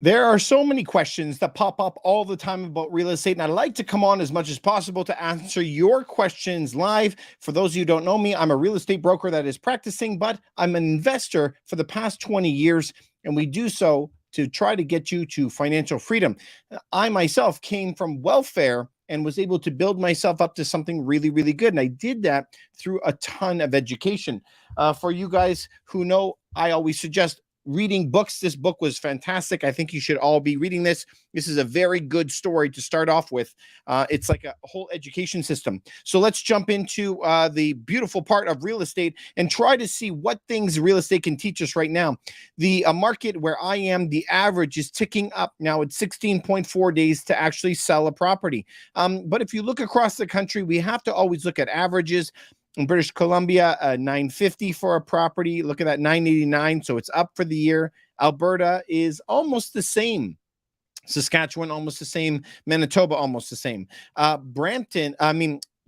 There are so many questions that pop up all the time about real estate, and I'd like to come on as much as possible to answer your questions live. For those of you who don't know me, I'm a real estate broker that is practicing, but I'm an investor for the past 20 years, and we do so to try to get you to financial freedom. I myself came from welfare and was able to build myself up to something really, really good. And I did that through a ton of education. For you guys who know, I always suggest reading books. This book was fantastic. I think you should all be reading this. This is a very good story to start off with. It's like a whole education system. So let's jump into the beautiful part of real estate and try to see what things real estate can teach us right now. The market where I am, the average is ticking up now. It's 16.4 days to actually sell a property. But if you look across the country, we have to always look at averages. In British Columbia, 950 for a property. Look at that, 989. So it's up for the year. Alberta is almost the same. Saskatchewan, almost the same. Manitoba, almost the same.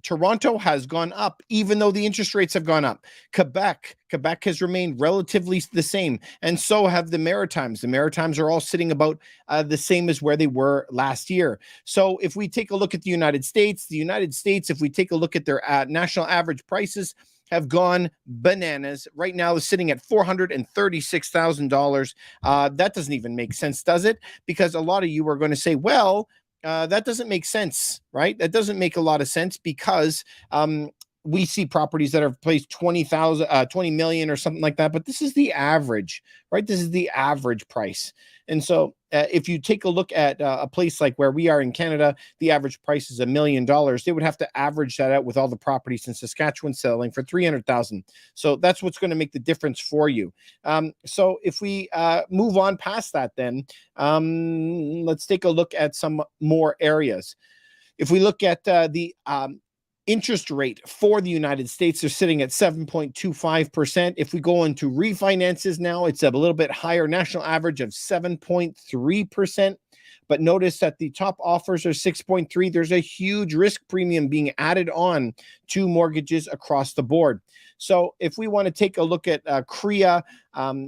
Toronto has gone up, even though the interest rates have gone up. Quebec has remained relatively the same, and so have the Maritimes. The Maritimes are all sitting about the same as where they were last year. So if we take a look at the United States, if we take a look at their national average prices, have gone bananas. Right now is sitting at $436,000. That doesn't even make sense, does it? Because a lot of you are going to say, well, that doesn't make sense, right? That doesn't make a lot of sense because we see properties that are placed 20 million or something like that, but this is the average, right? This is the average price. And so if you take a look at a place like where we are in Canada, the average price is $1 million. They would have to average that out with all the properties in Saskatchewan selling for 300,000. So that's what's going to make the difference for you. So if we move on past that, then let's take a look at some more areas. If we look at the interest rate for the United States, they're sitting at 7.25%. If we go into refinances now, it's a little bit higher, national average of 7.3%. But notice that the top offers are 6.3. There's a huge risk premium being added on to mortgages across the board. So if we want to take a look at CREA,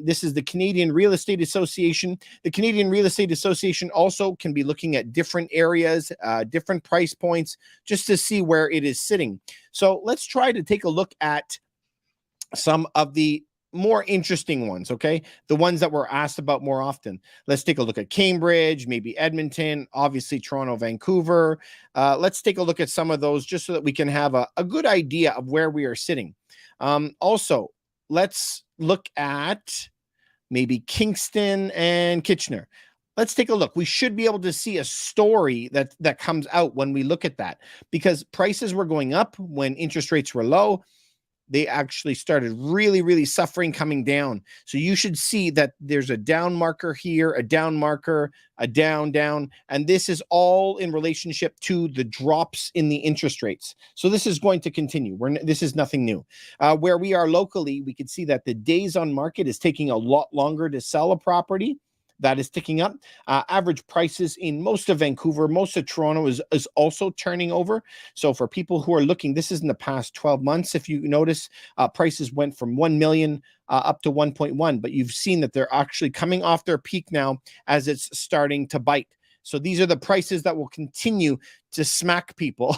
this is the Canadian Real Estate Association. The Canadian Real Estate Association also can be looking at different areas, different price points, just to see where it is sitting. So let's try to take a look at some of the more interesting ones, okay? The ones that we're asked about more often. Let's take a look at Cambridge, maybe Edmonton, obviously Toronto, Vancouver. Let's take a look at some of those just so that we can have a good idea of where we are sitting. Also, let's look at maybe Kingston and Kitchener. Let's take a look. We should be able to see a story that comes out when we look at that, because prices were going up when interest rates were low. They actually started really, really suffering coming down. So you should see that there's a down marker here, a down marker, a down, and this is all in relationship to the drops in the interest rates. So this is going to continue. This is nothing new. Where we are locally, we can see that the days on market is taking a lot longer to sell a property. That is ticking up. Average prices in most of Vancouver, most of Toronto is also turning over. So for people who are looking, this is in the past 12 months. If you notice, prices went from 1 million up to 1.1, but you've seen that they're actually coming off their peak now as it's starting to bite. So these are the prices that will continue to smack people.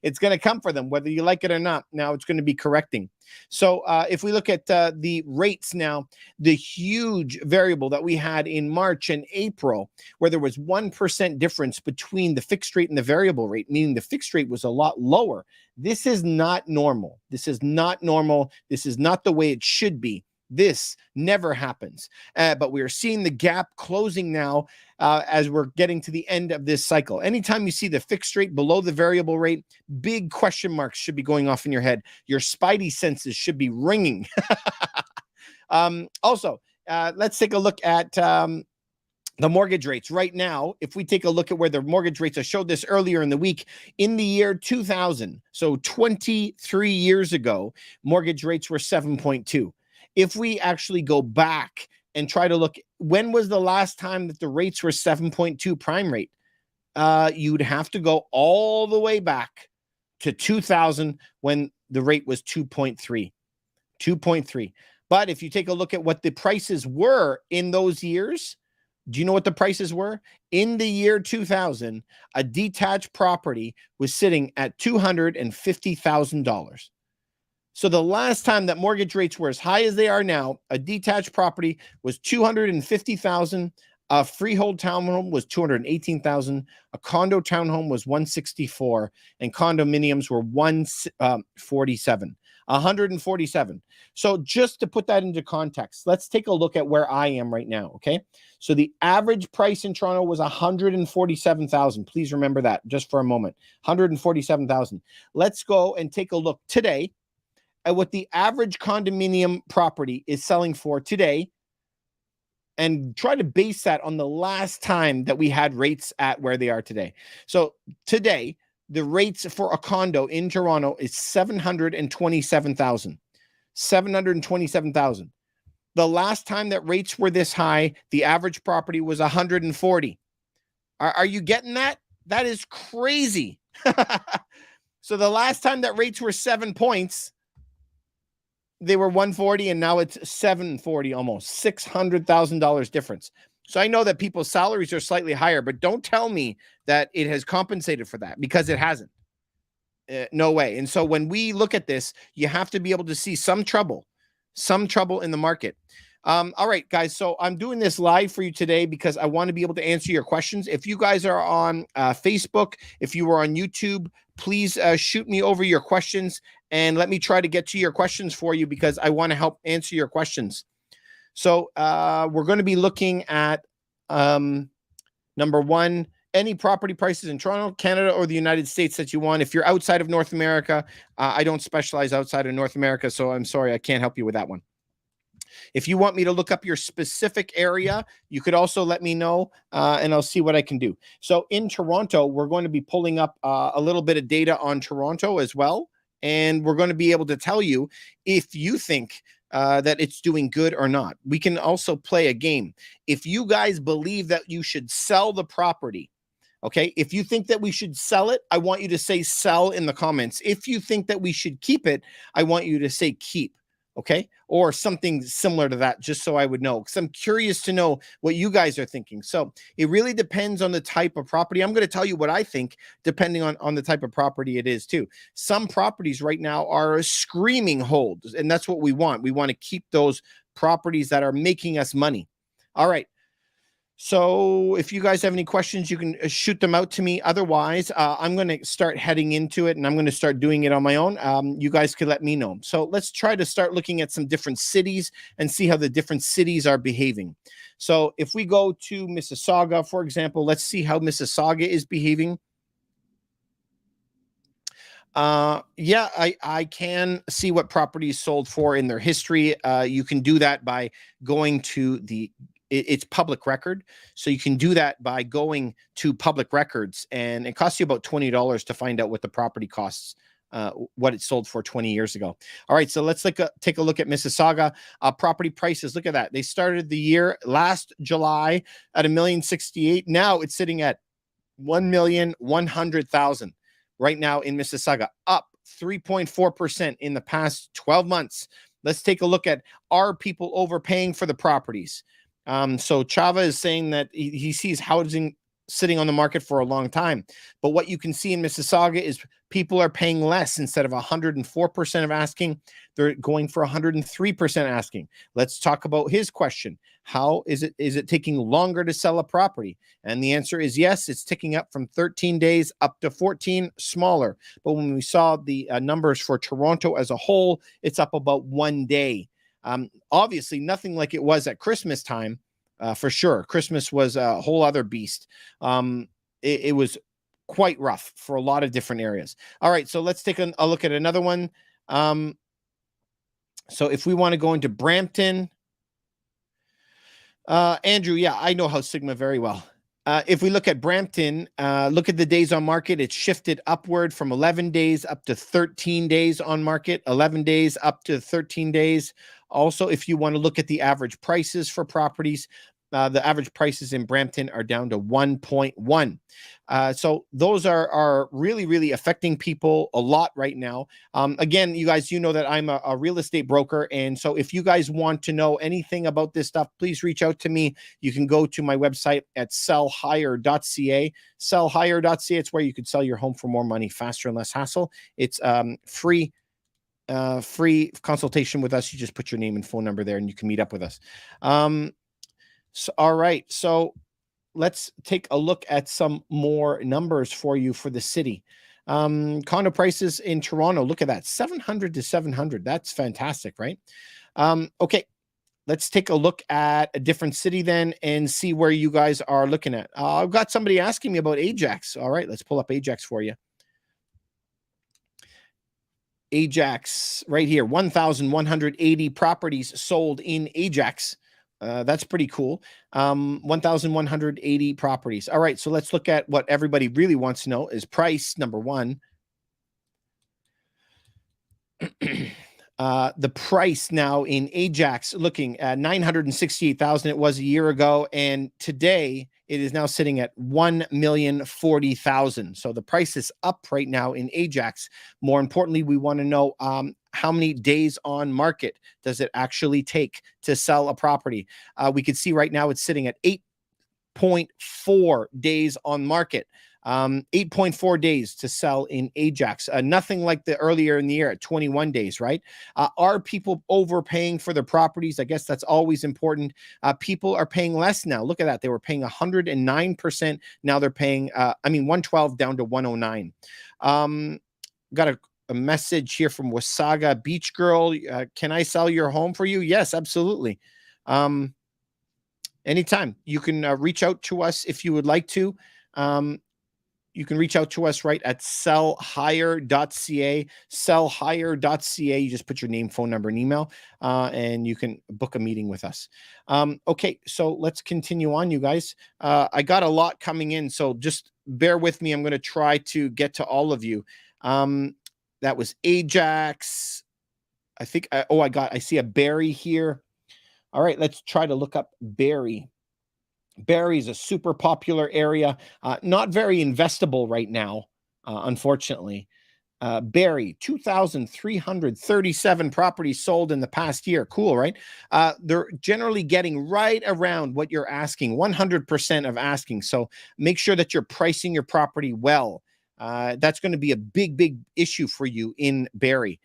It's going to come for them, whether you like it or not. Now it's going to be correcting. So if we look at the rates now, the huge variable that we had in March and April, where there was 1% difference between the fixed rate and the variable rate, meaning the fixed rate was a lot lower. This is not normal. This is not normal. This is not the way it should be. This never happens. But we are seeing the gap closing now as we're getting to the end of this cycle. Anytime you see the fixed rate below the variable rate, big question marks should be going off in your head. Your spidey senses should be ringing. Also, let's take a look at the mortgage rates right now. If we take a look at where the mortgage rates, I showed this earlier in the week, in the year 2000, so 23 years ago, mortgage rates were 7.2. If we actually go back and try to look, when was the last time that the rates were 7.2 prime rate? You'd have to go all the way back to 2000 when the rate was 2.3. 2.3. But if you take a look at what the prices were in those years, Do you know what the prices were? In the year 2000, a detached property was sitting at $250,000. So the last time that mortgage rates were as high as they are now, a detached property was $250,000. A freehold townhome was $218,000. A condo townhome was $164,000, and condominiums were $147,000. $147,000. So just to put that into context, let's take a look at where I am right now. Okay. So the average price in Toronto was $147,000. Please remember that just for a moment. $147,000. Let's go and take a look today at what the average condominium property is selling for today, and try to base that on the last time that we had rates at where they are today. So today, the rates for a condo in Toronto is $727,000. $727,000. The last time that rates were this high, the average property was $140,000. Are you getting that? That is crazy. So the last time that rates were 7 points, they were $140,000, and now it's $740,000, almost $600,000 difference. So I know that people's salaries are slightly higher, but don't tell me that it has compensated for that, because it hasn't. No way. And so when we look at this, you have to be able to see some trouble in the market. All right, guys. So I'm doing this live for you today because I want to be able to answer your questions. If you guys are on Facebook, if you are on YouTube, please shoot me over your questions and let me try to get to your questions for you, because I want to help answer your questions. So we're going to be looking at number one, any property prices in Toronto, Canada, or the United States that you want. If you're outside of North America, I don't specialize outside of North America, so I'm sorry, I can't help you with that one. If you want me to look up your specific area, you could also let me know, and I'll see what I can do. So in Toronto, we're going to be pulling up a little bit of data on Toronto as well, and we're going to be able to tell you if you think that it's doing good or not. We can also play a game. If you guys believe that you should sell the property, okay, if you think that we should sell it, I want you to say sell in the comments. If you think that we should keep it, I want you to say keep, okay? Or something similar to that, just so I would know, because I'm curious to know what you guys are thinking. So it really depends on the type of property. I'm going to tell you what I think, depending on the type of property it is too. Some properties right now are screaming hold, and that's what we want. We want to keep those properties that are making us money. All right. So if you guys have any questions, you can shoot them out to me. Otherwise, I'm going to start heading into it, and I'm going to start doing it on my own. You guys could let me know. So let's try to start looking at some different cities and see how the different cities are behaving. So if we go to Mississauga, for example, let's see how Mississauga is behaving. Yeah, I can see what properties sold for in their history. You can do that by going to it's public record. So you can do that by going to public records, and it costs you about $20 to find out what the property costs, what it sold for 20 years ago. All right, so let's take a look at Mississauga. Property prices, look at that. They started the year last July at $1,068,000. Now it's sitting at $1,100,000 right now in Mississauga, up 3.4% in the past 12 months. Let's take a look at, are people overpaying for the properties? So Chava is saying that he sees housing sitting on the market for a long time. But what you can see in Mississauga is people are paying less. Instead of 104% of asking, they're going for 103% asking. Let's talk about his question. How is it taking longer to sell a property? And the answer is yes, it's ticking up from 13 days up to 14, smaller. But when we saw the numbers for Toronto as a whole, it's up about 1 day. Obviously, nothing like it was at Christmas time, for sure. Christmas was a whole other beast. It was quite rough for a lot of different areas. All right, so let's take a look at another one. So if we want to go into Brampton, Andrew, yeah, I know House Sigma very well. If we look at Brampton, look at the days on market. It's shifted upward from 11 days up to 13 days on market, 11 days up to 13 days. Also, if you want to look at the average prices for properties, The average prices in Brampton are down to 1.1. So those are really, really affecting people a lot right now. Again, you guys, you know that I'm a real estate broker. And so if you guys want to know anything about this stuff, please reach out to me. You can go to my website at sellhigher.ca. Sellhigher.ca. It's where you could sell your home for more money, faster and less hassle. It's free consultation with us. You just put your name and phone number there and you can meet up with us. So, all right. So let's take a look at some more numbers for you for the city. Condo prices in Toronto. Look at that. 700 to 700. That's fantastic, right? Okay. Let's take a look at a different city then and see where you guys are looking at. I've got somebody asking me about Ajax. All right. Let's pull up Ajax for you. Ajax right here, 1,180 properties sold in Ajax. That's pretty cool. 1,180 properties. All right, so let's look at what everybody really wants to know is price, number one. The price now in Ajax, looking at 968,000. It was a year ago, and today it is now sitting at 1,040,000. So the price is up right now in Ajax. More importantly, we want to know how many days on market does it actually take to sell a property. We can see right now it's sitting at 8.4 days on market. 8.4 days to sell in Ajax. Nothing like the earlier in the year at 21 days, right? Are people overpaying for their properties? I guess that's always important. People are paying less now. Look at that. They were paying 109%. Now they're paying, 112 down to 109. Got a message here from Wasaga Beach Girl. Can I sell your home for you? Yes, absolutely. Anytime. You can reach out to us if you would like to. You can reach out to us right at sellhigher.ca, sellhigher.ca. You just put your name, phone number, and email, and you can book a meeting with us. Okay, so let's continue on, you guys. I got a lot coming in, so just bear with me. I'm going to try to get to all of you. That was Ajax. I think, I see a Barrie here. All right, let's try to look up Barrie. Barrie is a super popular area, not very investable right now, unfortunately. Barrie, 2,337 properties sold in the past year. Cool, right? They're generally getting right around what you're asking, 100% of asking. So make sure that you're pricing your property well. That's going to be a big, big issue for you in Barrie.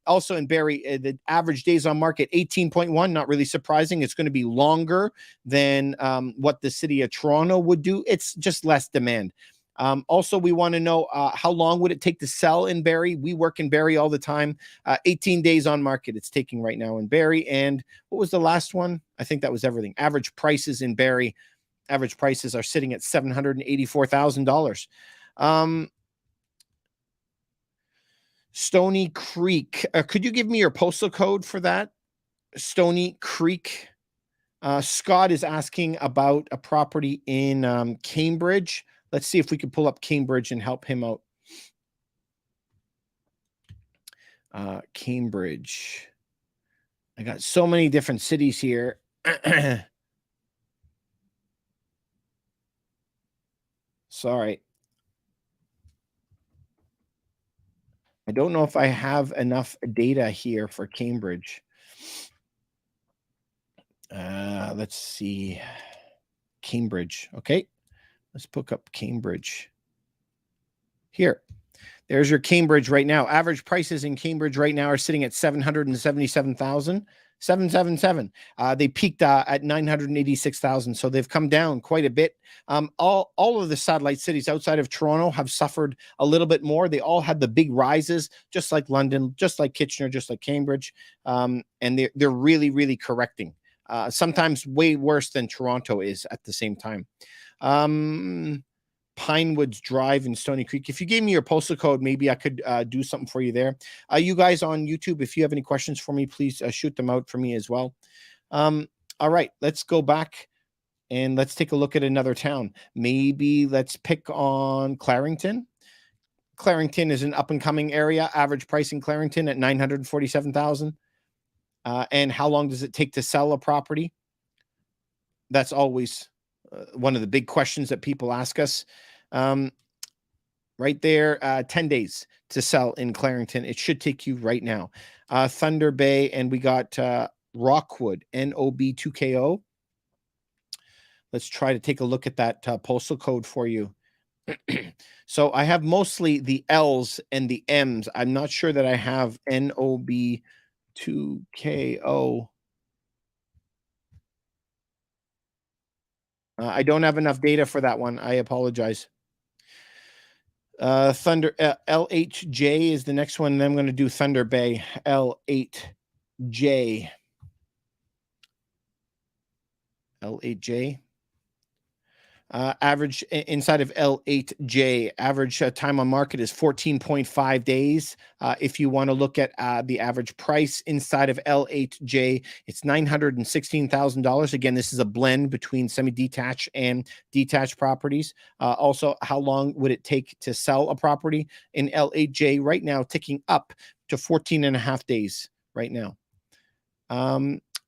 Also in Barrie, the average days on market, 18.1, not really surprising. It's going to be longer than what the city of Toronto would do. It's just less demand. Also, we want to know how long would it take to sell in Barrie? We work in Barrie all the time. 18 days on market it's taking right now in Barrie. And what was the last one? I think that was everything. Average prices in Barrie. Average prices are sitting at $784,000. Stony Creek. Could you give me your postal code for that? Stony Creek. Scott is asking about a property in Cambridge. Let's see if we can pull up Cambridge and help him out. Cambridge. I got so many different cities here. Sorry. I don't know if I have enough data here for Cambridge. Let's see. Cambridge. Okay. Let's pick up Cambridge. Here. There's your Cambridge right now. Average prices in Cambridge right now are sitting at 777,000. 777. They peaked at 986,000, so they've come down quite a bit. All of the satellite cities outside of Toronto have suffered a little bit more. They all had the big rises, just like London, just like Kitchener, just like Cambridge, and they're really, really correcting. Sometimes way worse than Toronto is at the same time. Pinewoods Drive in Stony Creek. If you gave me your postal code, maybe I could do something for you there. You guys on YouTube, if you have any questions for me, please shoot them out for me as well. All right, let's go back and let's take a look at another town. Maybe let's pick on Clarington. Clarington is an up-and-coming area. Average price in Clarington at $947,000. And how long does it take to sell a property? That's always one of the big questions that people ask us. Right there, 10 days to sell in Clarington. It should take you right now. Thunder Bay, and we got Rockwood, NOB2KO. Let's try to take a look at that postal code for you. So I have mostly the L's and the M's. I'm not sure that I have NOB2KO. I don't have enough data for that one. I apologize. Thunder LHJ is the next one. And then I'm going to do Thunder Bay L8J. L8J. Average inside of L8J, average time on market is 14.5 days. If you want to look at the average price inside of L8J, it's $916,000. Again, this is a blend between semi-detached and detached properties. Also, how long would it take to sell a property in L8J right now, ticking up to 14 and a half days right now.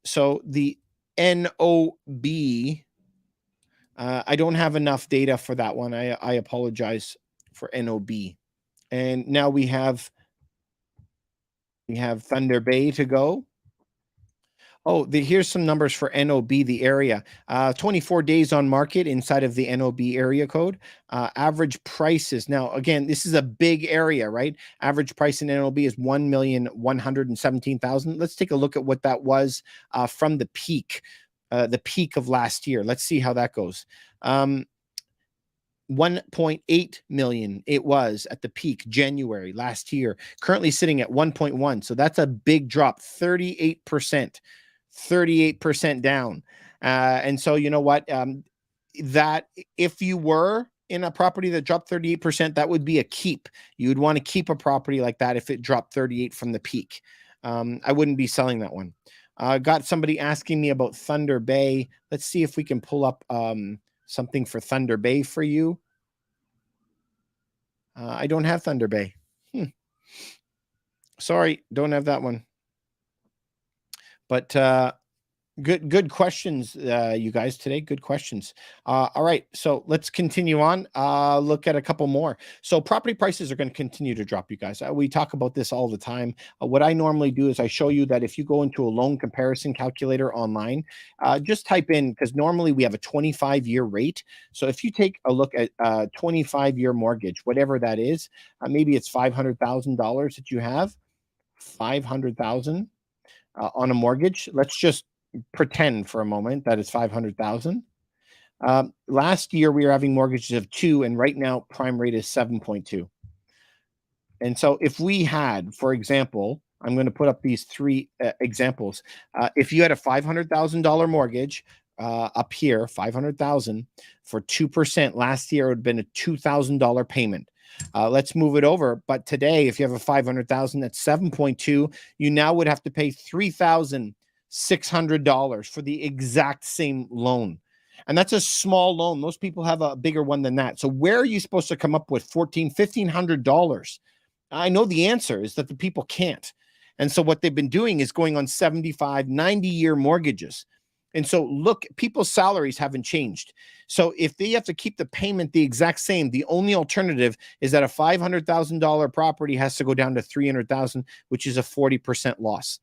So the NOB, I don't have enough data for that one. I apologize for NOB. And now we have Thunder Bay to go. Oh, here's some numbers for NOB, the area. 24 days on market inside of the NOB area code. Average prices. Now, again, this is a big area, right? Average price in NOB is $1,117,000. Let's take a look at what that was from the peak of last year. Let's see how that goes. 1.8 million it was at the peak January last year, currently sitting at 1.1. So that's a big drop, 38% down. And so you know what, that if you were in a property that dropped 38%, that would be a keep. You would want to keep a property like that if it dropped 38 from the peak. I wouldn't be selling that one. Got somebody asking me about Thunder Bay. Let's see if we can pull up something for Thunder Bay for you. I don't have Thunder Bay. Sorry, don't have that one. But good questions, you guys, today. Good questions. All right, so let's continue on. Look at a couple more. So property prices are going to continue to drop, you guys. We talk about this all the time. What I normally do is I show you that if you go into a loan comparison calculator online, just type in, because normally we have a 25-year rate. So if you take a look at 25-year mortgage, whatever that is, maybe it's $500,000 that you have, 500,000 on a mortgage. Let's just pretend for a moment that it's 500,000. Last year we were having mortgages of 2, and right now prime rate is 7.2. And so if we had, for example, I'm going to put up these three examples. If you had a $500,000 mortgage up here, 500,000 for 2%, last year it would have been a $2,000 payment. Let's move it over. But today, if you have a 500,000, that's 7.2. You now would have to pay $3,600 for the exact same loan. And that's a small loan. Most people have a bigger one than that. So where are you supposed to come up with $1,500? I know the answer is that the people can't. And so what they've been doing is going on 75, 90-year mortgages. And so look, people's salaries haven't changed. So if they have to keep the payment the exact same, the only alternative is that a $500,000 property has to go down to $300,000, which is a 40% loss.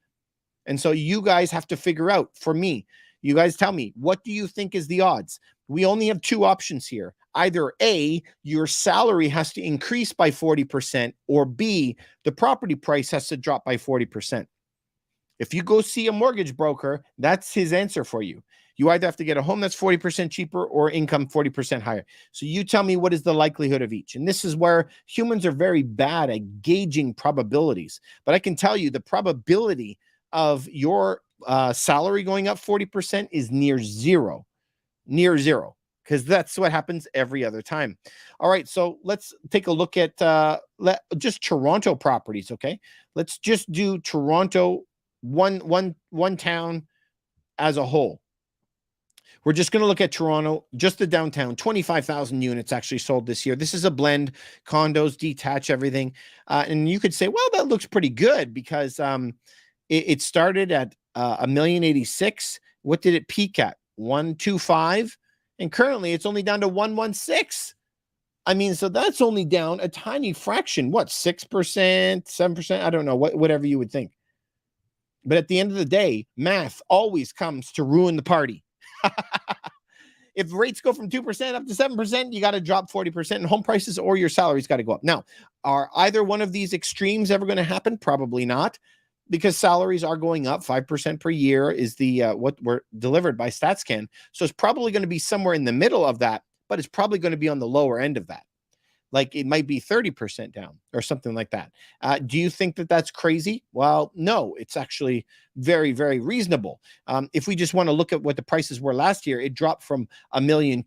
And so you guys have to figure out, for me, you guys tell me, what do you think is the odds? We only have two options here. Either A, your salary has to increase by 40%, or B, the property price has to drop by 40%. If you go see a mortgage broker, that's his answer for you. You either have to get a home that's 40% cheaper or income 40% higher. So you tell me, what is the likelihood of each? And this is where humans are very bad at gauging probabilities. But I can tell you the probability of your salary going up 40% is near zero, because that's what happens every other time. All right, so let's take a look at just Toronto properties, okay? Let's just do Toronto, one town as a whole. We're just going to look at Toronto, just the downtown. 25,000 units actually sold this year. This is a blend, condos, detached, everything. And you could say, well, that looks pretty good, because it started at $1,086,000. What did it peak at? 125, and currently it's only down to 116. I mean, so that's only down a tiny fraction. What, 6%, 7%? I don't know, whatever you would think. But at the end of the day, math always comes to ruin the party. If rates go from 2% up to 7%, you got to drop 40% in home prices, or your salaries got to go up. Now, are either one of these extremes ever going to happen? Probably not, because salaries are going up 5% per year is the what we're delivered by StatsCan. So it's probably going to be somewhere in the middle of that, but it's probably going to be on the lower end of that. Like it might be 30% down or something like that. Do you think that that's crazy? Well, no, it's actually very, very reasonable. If we just want to look at what the prices were last year, it dropped from 1.2 million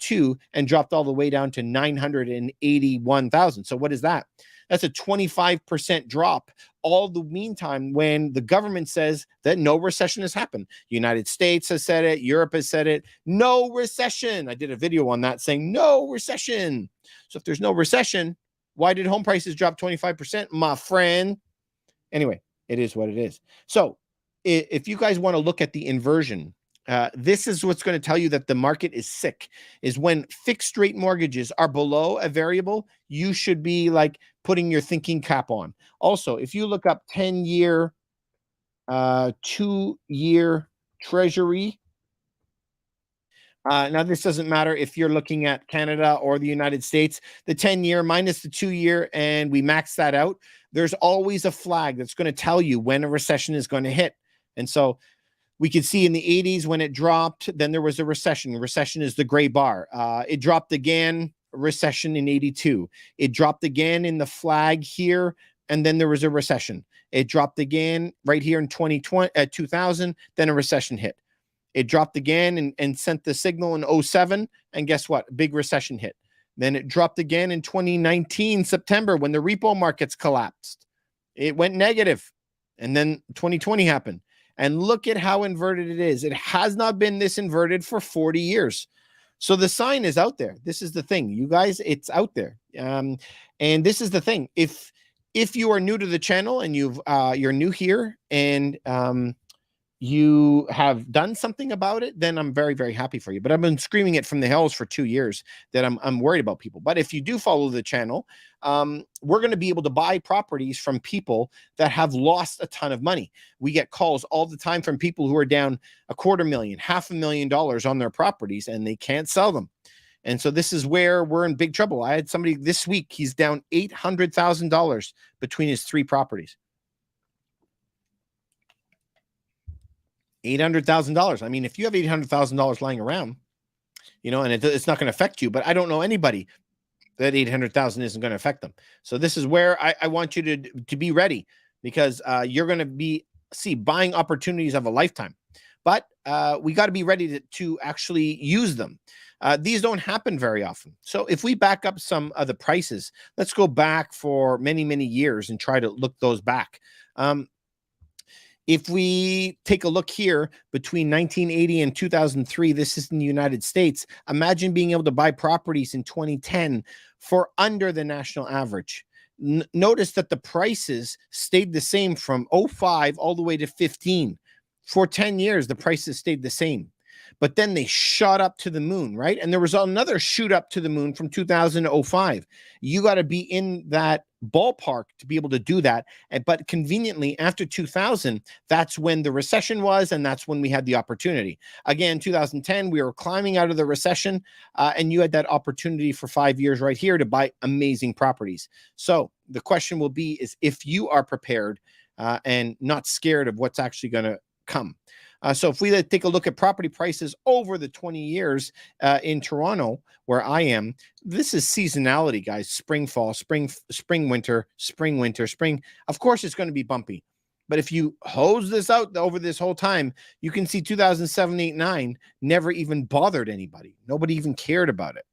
and dropped all the way down to 981,000. So what is that? That's a 25% drop. All the meantime, when the government says that no recession has happened, United States has said it, Europe has said it, no recession. I did a video on that saying no recession. So if there's no recession, why did home prices drop 25%, my friend? Anyway, it is what it is. So if you guys want to look at the inversion, this is what's going to tell you that the market is sick, is when fixed rate mortgages are below a variable, you should be like putting your thinking cap on. Also, if you look up 10-year, 2-year treasury, now this doesn't matter if you're looking at Canada or the United States, the 10-year minus the 2-year, and we max that out, there's always a flag that's going to tell you when a recession is going to hit. And so we could see in the 80s when it dropped, then there was a recession. Recession is the gray bar. It dropped again, recession in 82. It dropped again in the flag here, and then there was a recession. It dropped again right here in 2000, then a recession hit. It dropped again and sent the signal in 07, and guess what? Big recession hit. Then it dropped again in 2019, September, when the repo markets collapsed. It went negative, and then 2020 happened. And look at how inverted it is. It has not been this inverted for 40 years. So the sign is out there. This is the thing. You guys, it's out there. And this is the thing. If you are new to the channel and you're new here and you have done something about it, then I'm very, very happy for you. But I've been screaming it from the hills for 2 years that I'm worried about people. But if you do follow the channel, we're going to be able to buy properties from people that have lost a ton of money. We get calls all the time from people who are down $250,000, $500,000 on their properties, and they can't sell them. And so this is where we're in big trouble. I had somebody this week, he's down $800,000 between his 3 properties. $800,000. I mean, if you have $800,000 lying around, and it's not going to affect you, but I don't know anybody that 800,000 isn't going to affect them. So this is where I want you to be ready, because you're going to be buying opportunities of a lifetime, but we got to be ready to actually use them. These don't happen very often. So if we back up some of the prices, let's go back for many, many years and try to look those back. If we take a look here between 1980 and 2003, this is in the United States. Imagine being able to buy properties in 2010 for under the national average. Notice that the prices stayed the same from 05 all the way to 15. For 10 years, the prices stayed the same. But then they shot up to the moon, right? And there was another shoot up to the moon from 2000 to 05. You got to be in that ballpark to be able to do that. But conveniently, after 2000, that's when the recession was, and that's when we had the opportunity. Again, 2010, we were climbing out of the recession, and you had that opportunity for 5 years right here to buy amazing properties. So the question will be is if you are prepared and not scared of what's actually going to come. So if we take a look at property prices over the 20 years in Toronto, where I am, this is seasonality, guys. Spring, fall, spring, winter, spring, winter, spring. Of course, it's going to be bumpy. But if you hose this out over this whole time, you can see 2007, 8, 9 never even bothered anybody. Nobody even cared about it.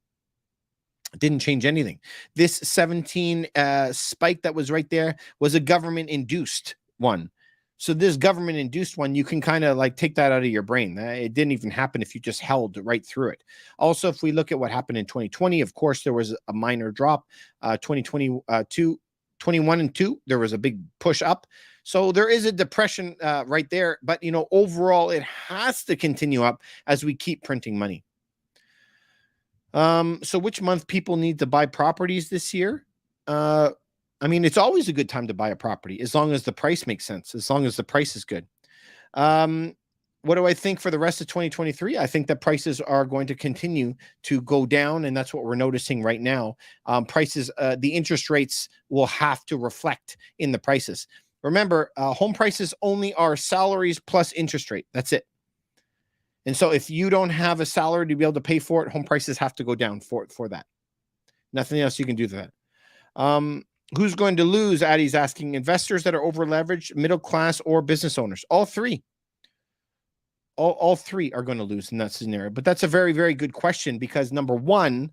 It didn't change anything. This 17 spike that was right there was a government-induced one. So this government-induced one, you can kind of like take that out of your brain. It didn't even happen if you just held right through it. Also, if we look at what happened in 2020, of course, there was a minor drop. 2022, 21 and 2, there was a big push up. So there is a depression right there. But, overall, it has to continue up as we keep printing money. So which month people need to buy properties this year? It's always a good time to buy a property as long as the price makes sense, as long as the price is good. What do I think for the rest of 2023? I think that prices are going to continue to go down, and that's what we're noticing right now. The interest rates will have to reflect in the prices. Remember, home prices only are salaries plus interest rate. That's it. And so if you don't have a salary to be able to pay for it, home prices have to go down for that. Nothing else you can do to that. Who's going to lose? Addie's asking. Investors that are over leveraged, middle class, or business owners. All three. All three are going to lose in that scenario. But that's a very, very good question, because number one,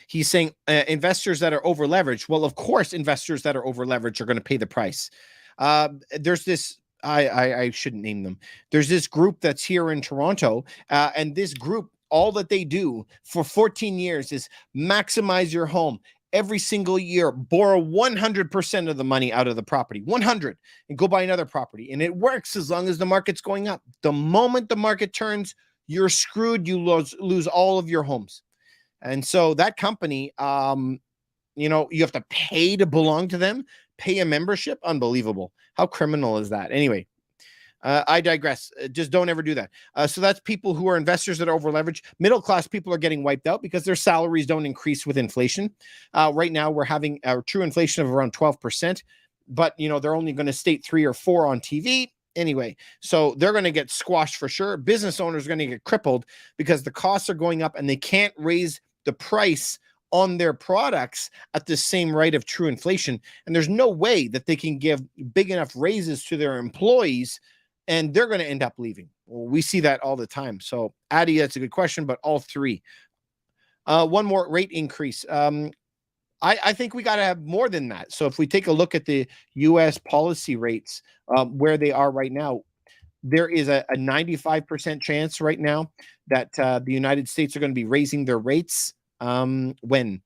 he's saying investors that are over leveraged. Well, of course, investors that are over leveraged are going to pay the price. There's this, I shouldn't name them. There's this group that's here in Toronto, and this group, all that they do for 14 years is maximize your home. Every single year, borrow 100% of the money out of the property, 100, and go buy another property. And it works as long as the market's going up. The moment the market turns, you're screwed. You lose all of your homes. And so that company, you have to pay to belong to them, pay a membership. Unbelievable. How criminal is that? Anyway, I digress. Just don't ever do that. So that's people who are investors that are over leveraged. Middle class people are getting wiped out because their salaries don't increase with inflation. Right now, we're having a true inflation of around 12%, but they're only going to state 3 or 4 on TV. Anyway, so they're going to get squashed for sure. Business owners are going to get crippled because the costs are going up and they can't raise the price on their products at the same rate of true inflation. And there's no way that they can give big enough raises to their employees, and they're going to end up leaving. Well, we see that all the time. So, Addie, that's a good question, but all three. One more rate increase. I think we got to have more than that. So if we take a look at the U.S. policy rates, where they are right now, there is a 95% chance right now that the United States are going to be raising their rates when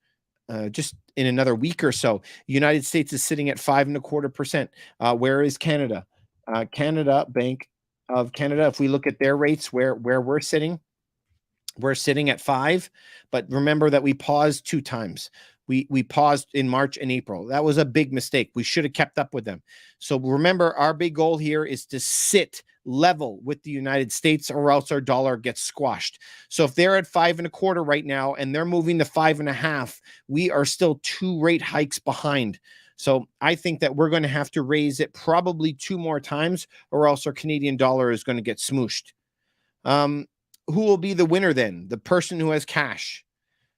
just in another week or so. The United States is sitting at 5.25%. Where is Canada? Canada, Bank of Canada, if we look at their rates, where we're sitting at 5. But remember that we paused 2 times. We paused in March and April. That was a big mistake. We should have kept up with them. So remember, our big goal here is to sit level with the United States, or else our dollar gets squashed. So if they're at 5.25 right now and they're moving to 5.5, we are still 2 rate hikes behind. So I think that we're going to have to raise it probably 2 more times, or else our Canadian dollar is going to get smooshed. Who will be the winner then? The person who has cash.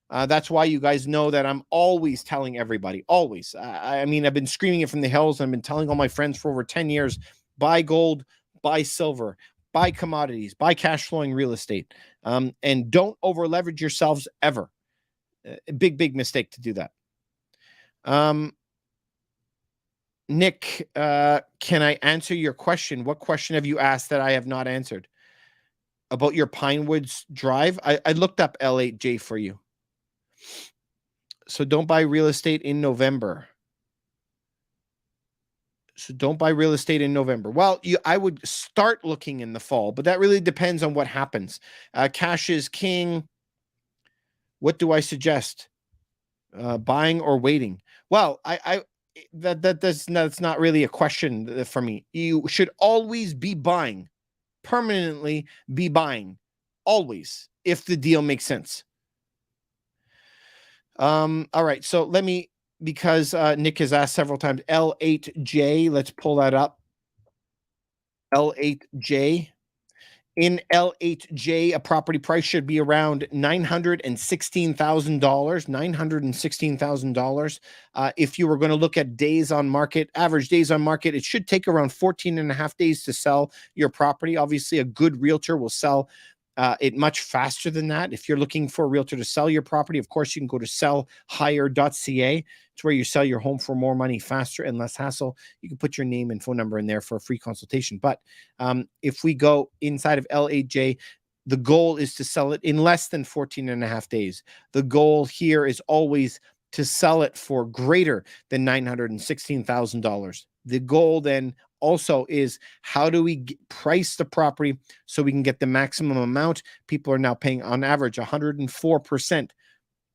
That's why you guys know that I'm always telling everybody, always. I've been screaming it from the hills. And I've been telling all my friends for over 10 years, buy gold, buy silver, buy commodities, buy cash flowing real estate, and don't over leverage yourselves ever. Big mistake to do that. Nick, can I answer your question? What question have you asked that I have not answered? About your Pinewoods Drive? I looked up L8J for you. So don't buy real estate in November. Well, I would start looking in the fall, but that really depends on what happens. Cash is king. What do I suggest? Buying or waiting? Well, that's not really a question for me. You should always be buying, permanently be buying, always, if the deal makes sense. All right. So because Nick has asked several times, L8J, let's pull that up. L8J. In L8J, a property price should be around $916,000. $916,000. If you were going to look at days on market, average days on market, it should take around 14 and a half days to sell your property. Obviously, a good realtor will sell it much faster than that. If you're looking for a realtor to sell your property, of course, you can go to sellhigher.ca. It's where you sell your home for more money, faster and less hassle. You can put your name and phone number in there for a free consultation. But if we go inside of L8J, the goal is to sell it in less than 14 and a half days. The goal here is always to sell it for greater than $916,000. The goal then also is, how do we price the property so we can get the maximum amount? People are now paying on average 104%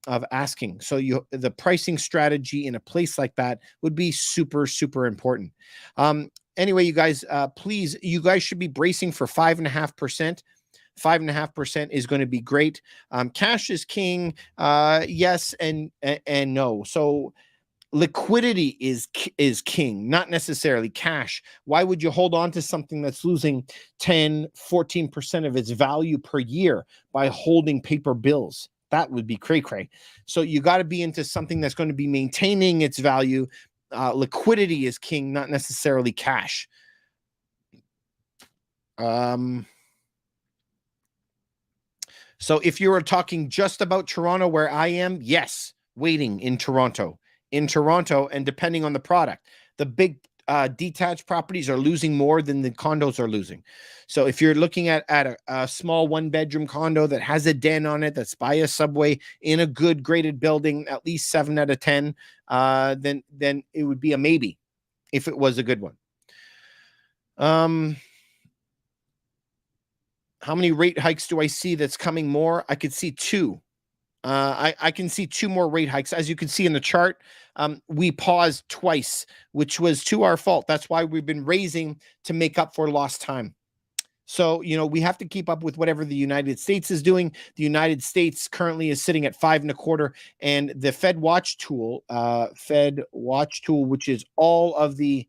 of asking. So the pricing strategy in a place like that would be super, super important. Anyway, you guys, please, you guys should be bracing for 5.5%. 5.5% is going to be great. Cash is king. Yes and no. So liquidity is king, not necessarily cash. Why would you hold on to something that's losing 10-14% of its value per year by holding paper bills? That would be cray. So you got to be into something that's going to be maintaining its value. Liquidity is king, not necessarily cash. So if you were talking just about Toronto, where I am, yes, waiting in Toronto. And depending on the product, the big detached properties are losing more than the condos are losing. So if you're looking at a small 1-bedroom condo that has a den on it, that's by a subway in a good graded building, at least 7 out of 10, then it would be a maybe if it was a good one. How many rate hikes do I see that's coming more? I could see 2. I can see 2 more rate hikes. As you can see in the chart, we paused twice, which was to our fault. That's why we've been raising to make up for lost time. So, we have to keep up with whatever the United States is doing. The United States currently is sitting at 5.25%, and the Fed Watch tool, which is all of the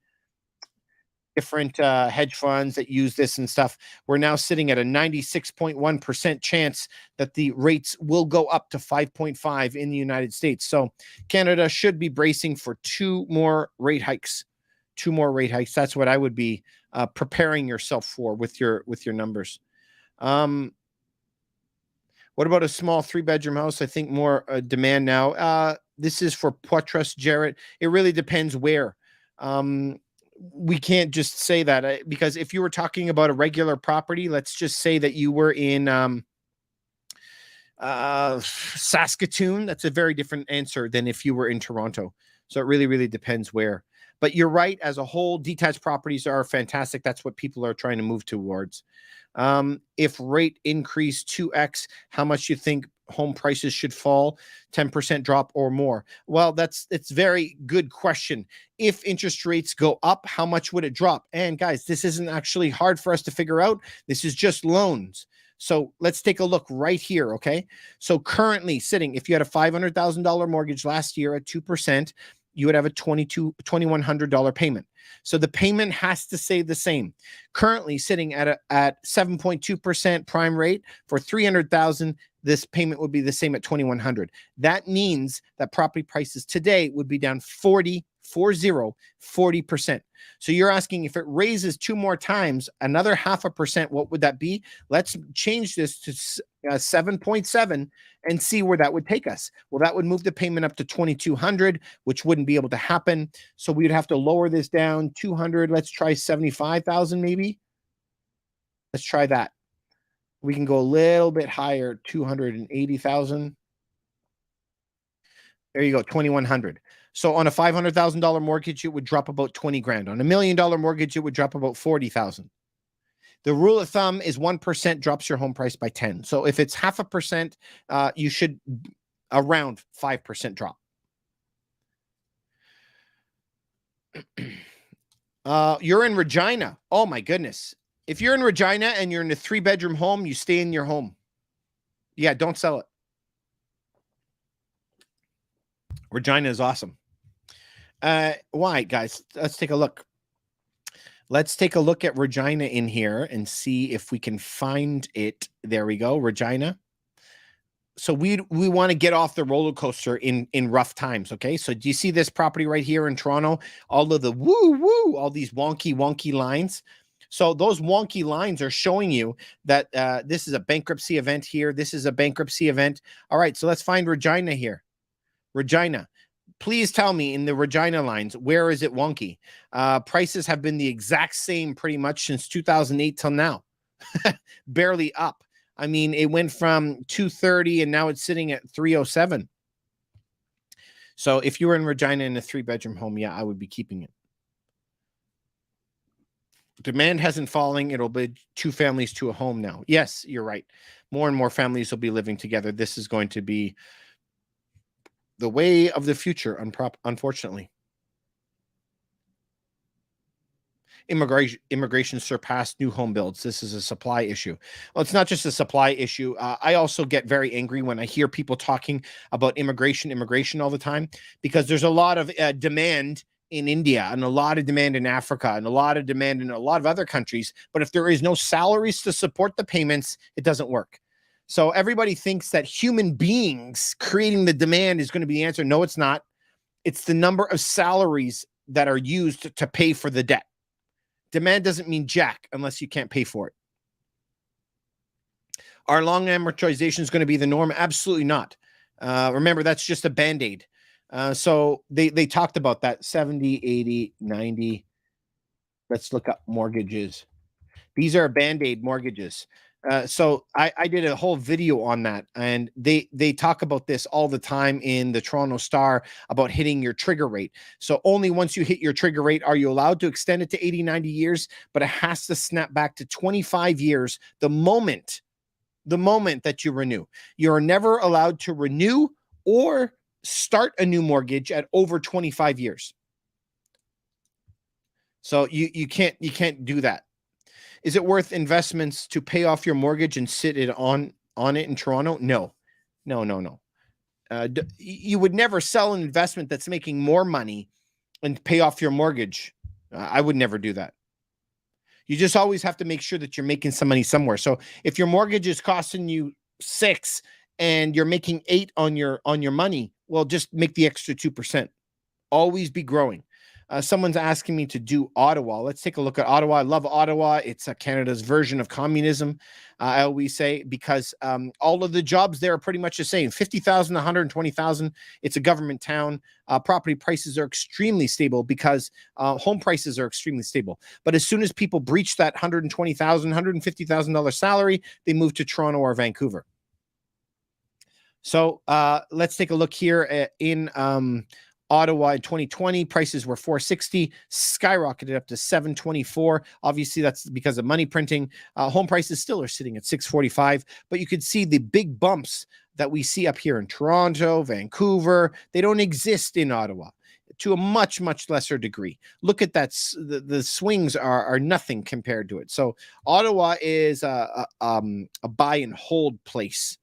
different hedge funds that use this and stuff, we're now sitting at a 96.1% chance that the rates will go up to 5.5 in the United States. So Canada should be bracing for 2 more rate hikes. 2 more rate hikes. That's what I would be preparing yourself for with your numbers. What about a small 3-bedroom house? I think more demand now. This is for Poitras, Jarrett. It really depends where. We can't just say that, because if you were talking about a regular property, let's just say that you were in Saskatoon, that's a very different answer than if you were in Toronto. So it really, really depends where. But you're right, as a whole, detached properties are fantastic. That's what people are trying to move towards. If rate increase 2x, how much you think home prices should fall? 10% drop or more? Well, it's very good question. If interest rates go up, how much would it drop? And guys, this isn't actually hard for us to figure out. This is just loans. So let's take a look right here, okay? So currently sitting, if you had a $500,000 mortgage last year at 2%, you would have a $2,100 payment. So the payment has to stay the same. Currently sitting at 7.2% prime rate for $300,000, this payment would be the same at $2,100. That means that property prices today would be down 40%. So you're asking, if it raises 2 more times, another 0.5%, what would that be? Let's change this to 7.7 and see where that would take us. Well, that would move the payment up to $2,200, which wouldn't be able to happen. So we would have to lower this down 200. Let's try 75,000 maybe. Let's try that. We can go a little bit higher, 280,000. There you go, 2,100. So on a $500,000 mortgage, it would drop about 20 grand. On $1 million mortgage, it would drop about 40,000. The rule of thumb is 1% drops your home price by 10. So if it's 0.5%, you should around 5% drop. You're in Regina. Oh my goodness. If you're in Regina and you're in a 3-bedroom home, you stay in your home. Yeah, don't sell it. Regina is awesome. Why, guys? Let's take a look. Let's take a look at Regina in here and see if we can find it. There we go, Regina. So we want to get off the roller coaster in rough times, okay? So do you see this property right here in Toronto? All of the woo, all these wonky lines. So those wonky lines are showing you that this is a bankruptcy event here. This is a bankruptcy event. All right, so let's find Regina here. Regina. Please tell me in the Regina lines, where is it wonky? Prices have been the exact same pretty much since 2008 till now. Barely up. I mean, it went from 230 and now it's sitting at 307. So if you were in Regina in a 3-bedroom home, yeah, I would be keeping it. Demand hasn't fallen. It'll be 2 families to a home now. Yes, you're right. More and more families will be living together. This is going to be the way of the future, unfortunately. Immigration surpassed new home builds. This is a supply issue. Well, it's not just a supply issue. I also get very angry when I hear people talking about immigration all the time, because there's a lot of demand in India and a lot of demand in Africa and a lot of demand in a lot of other countries. But if there is no salaries to support the payments, it doesn't work. So everybody thinks that human beings creating the demand is going to be the answer. No, it's not. It's the number of salaries that are used to pay for the debt. Demand doesn't mean jack unless you can't pay for it. Are long amortizations going to be the norm? Absolutely not. Remember, that's just a Band-Aid. So they talked about that 70, 80, 90. Let's look up mortgages. These are Band-Aid mortgages. So I did a whole video on that, and they talk about this all the time in the Toronto Star about hitting your trigger rate. So only once you hit your trigger rate are you allowed to extend it to 80, 90 years, but it has to snap back to 25 years the moment that you renew. You're never allowed to renew or start a new mortgage at over 25 years. So you can't do that. Is it worth investments to pay off your mortgage and sit it on it in Toronto? No. You would never sell an investment that's making more money and pay off your mortgage. I would never do that. You just always have to make sure that you're making some money somewhere. So if your mortgage is costing you 6 and you're making 8 on your money, well, just make the extra 2%. Always be growing. Someone's asking me to do Ottawa. Let's take a look at Ottawa. I love Ottawa. It's Canada's version of communism, I always say, because all of the jobs there are pretty much the same. 50,000, 120,000. It's a government town. Property prices are extremely stable because home prices are extremely stable. But as soon as people breach that $120,000, $150,000 salary, they move to Toronto or Vancouver. So let's take a look here in Ottawa in 2020, prices were $460, skyrocketed up to $724. Obviously, that's because of money printing. Home prices still are sitting at $645, but you could see the big bumps that we see up here in Toronto, Vancouver. They don't exist in Ottawa to a much, much lesser degree. Look at that. The swings are nothing compared to it. So Ottawa is a buy and hold place.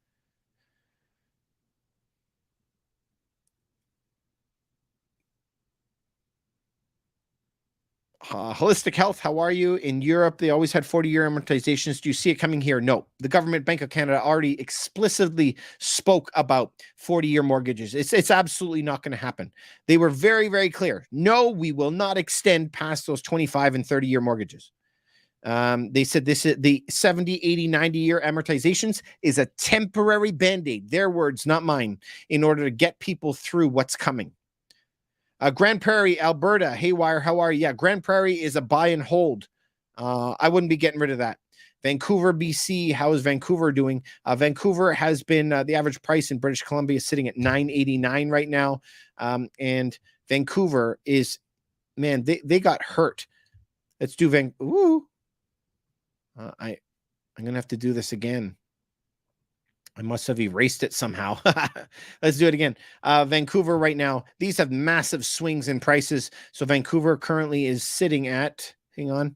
Holistic Health, how are you? In Europe, they always had 40-year amortizations. Do you see it coming here? No. The Government Bank of Canada already explicitly spoke about 40-year mortgages. It's absolutely not going to happen. They were very, very clear. No, we will not extend past those 25 and 30-year mortgages. They said this is the 70, 80, 90-year amortizations is a temporary Band-Aid. Their words, not mine, in order to get people through what's coming. Grand Prairie, Alberta, Haywire, how are you? Yeah, Grand Prairie is a buy and hold. I wouldn't be getting rid of that. Vancouver, BC, how is Vancouver doing? Vancouver has been, the average price in British Columbia is sitting at $989 right now. And Vancouver is, man, they got hurt. Let's do I'm going to have to do this again. I must have erased it somehow. Let's do it again. Vancouver right now, these have massive swings in prices. So Vancouver currently is sitting at, hang on,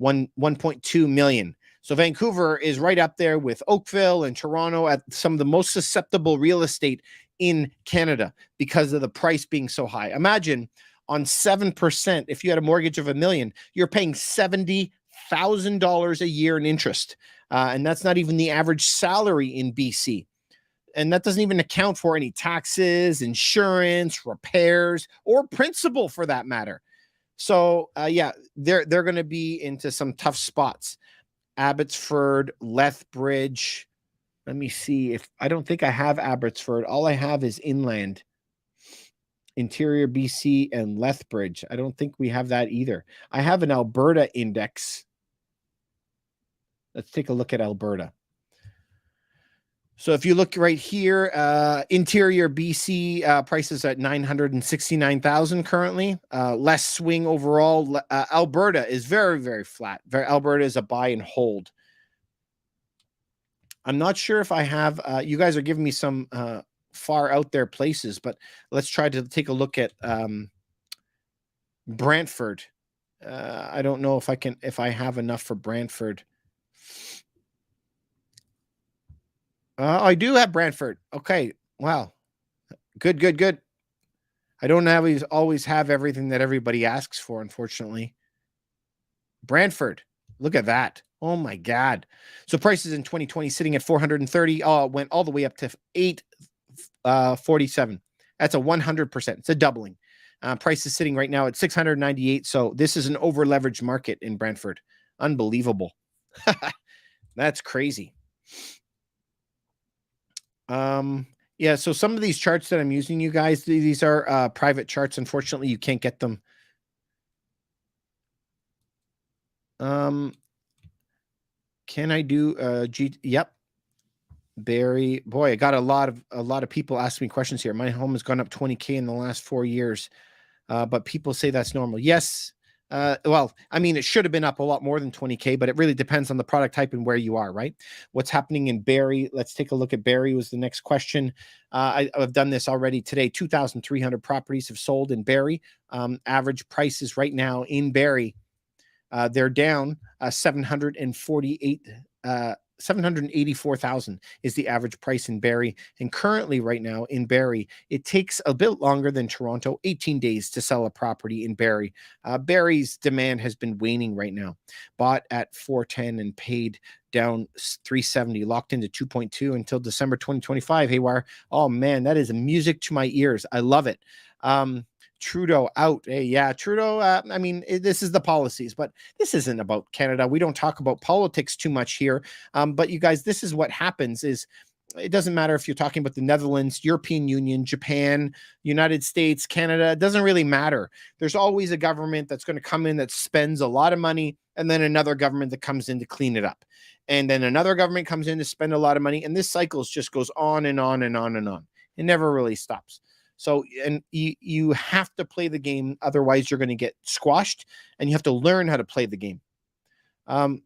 1.2 million. So Vancouver is right up there with Oakville and Toronto at some of the most susceptible real estate in Canada because of the price being so high. Imagine on 7%, if you had a mortgage of $1 million, you're paying $70,000 a year in interest. And that's not even the average salary in BC. And that doesn't even account for any taxes, insurance, repairs, or principal for that matter. So, yeah, they're going to be into some tough spots. Abbotsford, Lethbridge. Let me see if I don't think I have Abbotsford. All I have is inland. Interior BC and Lethbridge. I don't think we have that either. I have an Alberta index. Let's take a look at Alberta. So if you look right here, interior BC prices at 969,000 currently. Less swing overall. Alberta is very, very flat. Alberta is a buy and hold. I'm not sure if I have, you guys are giving me some far out there places, but let's try to take a look at Brantford. I don't know if I have enough for Brantford. I do have Brantford. Okay. Wow. Good, good, good. I don't always have everything that everybody asks for, unfortunately. Brantford. Look at that. Oh my God. So prices in 2020 sitting at 430. Oh, it went all the way up to 847. That's a 100%. It's a doubling. Price is sitting right now at 698. So this is an over leveraged market in Brantford. Unbelievable. That's crazy. Yeah, so some of these charts that I'm using, you guys, these are private charts. Unfortunately, you can't get them. Can I do yep. Barrie. Boy, I got a lot of people asking me questions here. My home has gone up 20K in the last 4 years. But people say that's normal. Yes. Well, I mean, it should have been up a lot more than 20K, but it really depends on the product type and where you are, right? What's happening in Barrie? Let's take a look at Barrie was the next question. I've done this already today. 2,300 properties have sold in Barrie. Average prices right now in Barrie, they're down 784,000 is the average price in Barrie. And currently right now in Barrie, it takes a bit longer than Toronto, 18 days to sell a property in Barrie. Barrie's demand has been waning right now. Bought at 410 and paid down 370, locked into 2.2 until December 2025. Haywire. Oh man, that is music to my ears. I love it. Trudeau out. Hey, yeah, Trudeau. I mean, this is the policies, but this isn't about Canada. We don't talk about politics too much here. But you guys, this is what happens is it doesn't matter if you're talking about the Netherlands, European Union, Japan, United States, Canada. It doesn't really matter. There's always a government that's going to come in that spends a lot of money, and then another government that comes in to clean it up. And then another government comes in to spend a lot of money. And this cycle just goes on and on and on and on. It never really stops. So, and you have to play the game. Otherwise, you're going to get squashed, and you have to learn how to play the game. All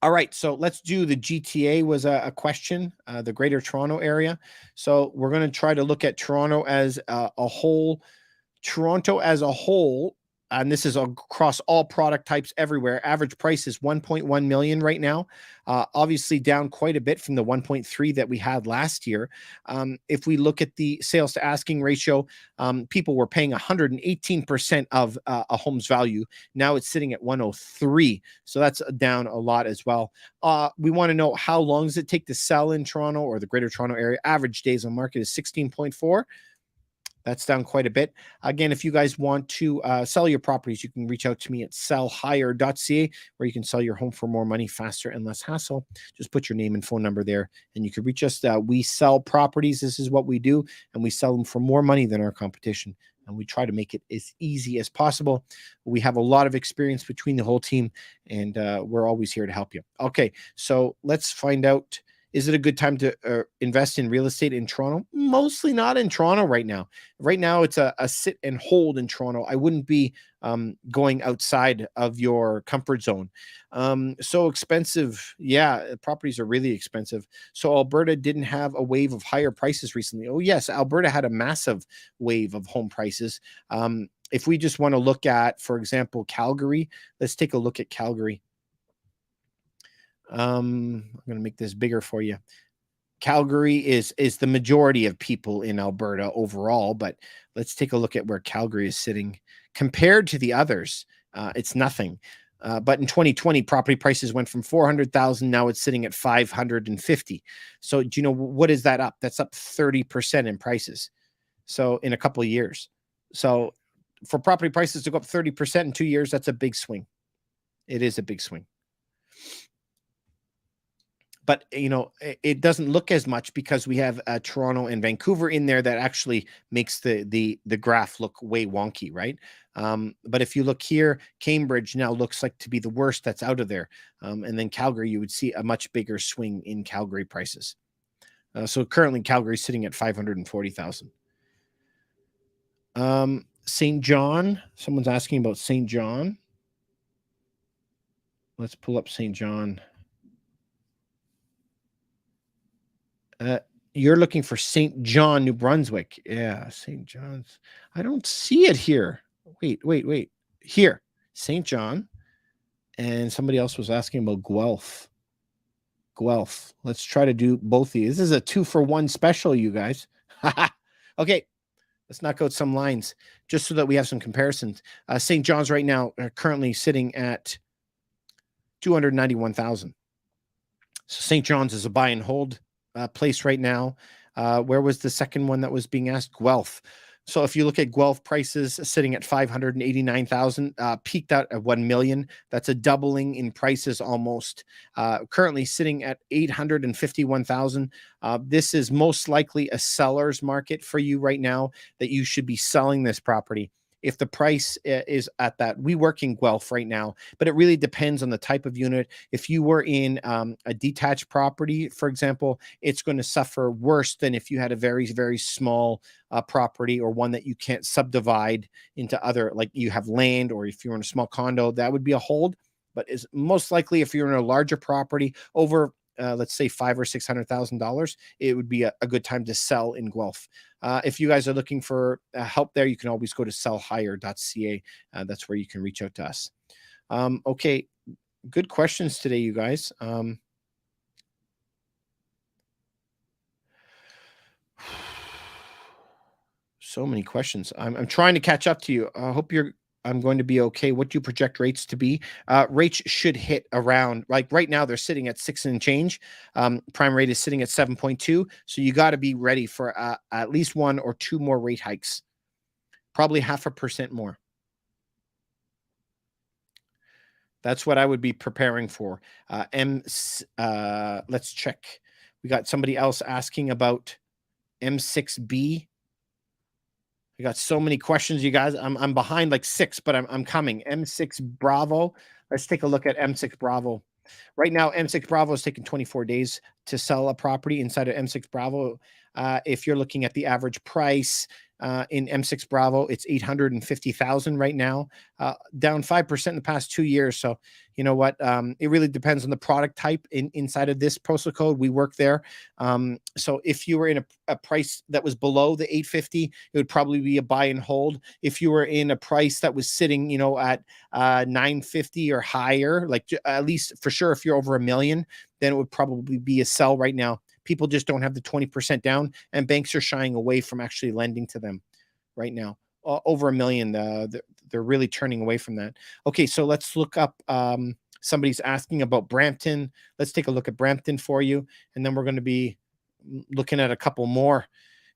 right, so let's do the GTA was a question, the Greater Toronto Area. So we're going to try to look at Toronto as a whole. Toronto as a whole, and this is across all product types everywhere. Average price is 1.1 million right now. Obviously down quite a bit from the 1.3 that we had last year. If we look at the sales to asking ratio, people were paying 118% of a home's value. Now it's sitting at 103. So that's down a lot as well. We want to know how long does it take to sell in Toronto or the Greater Toronto Area? Average days on market is 16.4. That's down quite a bit. Again, if you guys want to sell your properties, you can reach out to me at sellhigher.ca, where you can sell your home for more money, faster, and less hassle. Just put your name and phone number there, and you can reach us. We sell properties. This is what we do, and we sell them for more money than our competition. And we try to make it as easy as possible. We have a lot of experience between the whole team, and we're always here to help you. Okay, so let's find out. Is it a good time to invest in real estate in Toronto? Mostly not in Toronto right now. Right now, it's a sit and hold in Toronto. I wouldn't be going outside of your comfort zone. So expensive. Yeah, properties are really expensive. So Alberta didn't have a wave of higher prices recently. Oh, yes, Alberta had a massive wave of home prices. If we just want to look at, for example, Calgary, let's take a look at Calgary. I'm going to make this bigger for you. Calgary is the majority of people in Alberta overall, but let's take a look at where Calgary is sitting compared to the others. It's nothing. But in 2020, property prices went from 400,000. Now it's sitting at 550. So do you know what is that up? That's up 30% in prices. So in a couple of years. So for property prices to go up 30% in 2 years, that's a big swing. It is a big swing. But it doesn't look as much because we have Toronto and Vancouver in there that actually makes the graph look way wonky, right? But if you look here, Cambridge now looks like to be the worst that's out of there, and then Calgary, you would see a much bigger swing in Calgary prices. So currently Calgary's sitting at 540,000. St. John, someone's asking about St. John. Let's pull up St. John. You're looking for St. John, New Brunswick. Yeah, St. John's. I don't see it here. Wait. Here, St. John. And somebody else was asking about Guelph. Guelph. Let's try to do both of these. This is a 2-for-1 special, you guys. Okay, let's knock out some lines just so that we have some comparisons. St. John's right now currently sitting at 291,000. So St. John's is a buy and hold place right now. Where was the second one that was being asked? Guelph. So if you look at Guelph prices sitting at 589,000, peaked out at 1 million. That's a doubling in prices almost. Currently sitting at 851,000. This is most likely a seller's market for you right now, that you should be selling this property. If the price is at that, we work in Guelph right now, but it really depends on the type of unit. If you were in a detached property, for example, it's going to suffer worse than if you had a very, very small property, or one that you can't subdivide into other, like you have land, or if you're in a small condo, that would be a hold. But is most likely if you're in a larger property over let's say $500,000 or $600,000, it would be a good time to sell in Guelph. If you guys are looking for help there, you can always go to sellhigher.ca. That's where you can reach out to us. Okay, good questions today, you guys. So many questions. I'm trying to catch up to you. I hope I'm going to be okay. What do you project rates to be? Rates should hit around, like right now, they're sitting at 6 and change. Prime rate is sitting at 7.2. So you got to be ready for at least 1 or 2 more rate hikes, probably 0.5% more. That's what I would be preparing for. Let's check. We got somebody else asking about M6B. We got so many questions, you guys. I'm behind like 6, but I'm coming. M6 Bravo. Let's take a look at M6 Bravo. Right now, M6 Bravo is taking 24 days to sell a property inside of M6 Bravo. If you're looking at the average price in M6 Bravo, it's 850,000 right now, down 5% in the past 2 years. So you know what? It really depends on the product type inside of this postal code. We work there. So if you were in a price that was below the 850, it would probably be a buy and hold. If you were in a price that was sitting, at 950 or higher, like at least for sure, if you're over $1 million, then it would probably be a sell right now. People just don't have the 20% down, and banks are shying away from actually lending to them right now. Over $1 million, they're really turning away from that. Okay, so let's look up. Somebody's asking about Brampton. Let's take a look at Brampton for you, and then we're going to be looking at a couple more.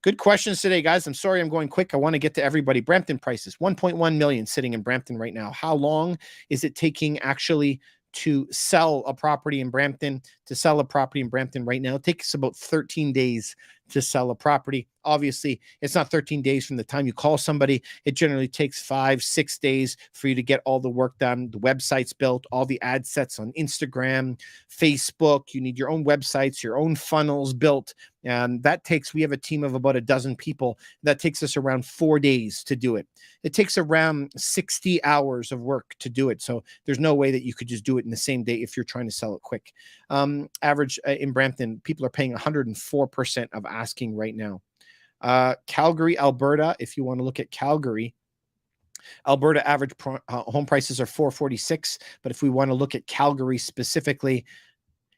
Good questions today, guys. I'm sorry I'm going quick. I want to get to everybody. Brampton prices, 1.1 million sitting in Brampton right now. How long is it taking actually to sell a property in Brampton? To sell a property in Brampton right now, it takes about 13 days to sell a property. Obviously, it's not 13 days from the time you call somebody. It generally takes 5-6 days for you to get all the work done, the websites built, all the ad sets on Instagram, Facebook. You need your own websites, your own funnels built. And we have a team of about a dozen people. That takes us around 4 days to do it. It takes around 60 hours of work to do it. So there's no way that you could just do it in the same day if you're trying to sell it quick. Average in Brampton, people are paying 104% of asking right now. Calgary, Alberta, if you want to look at Calgary, Alberta average home prices are 446. But if we want to look at Calgary specifically,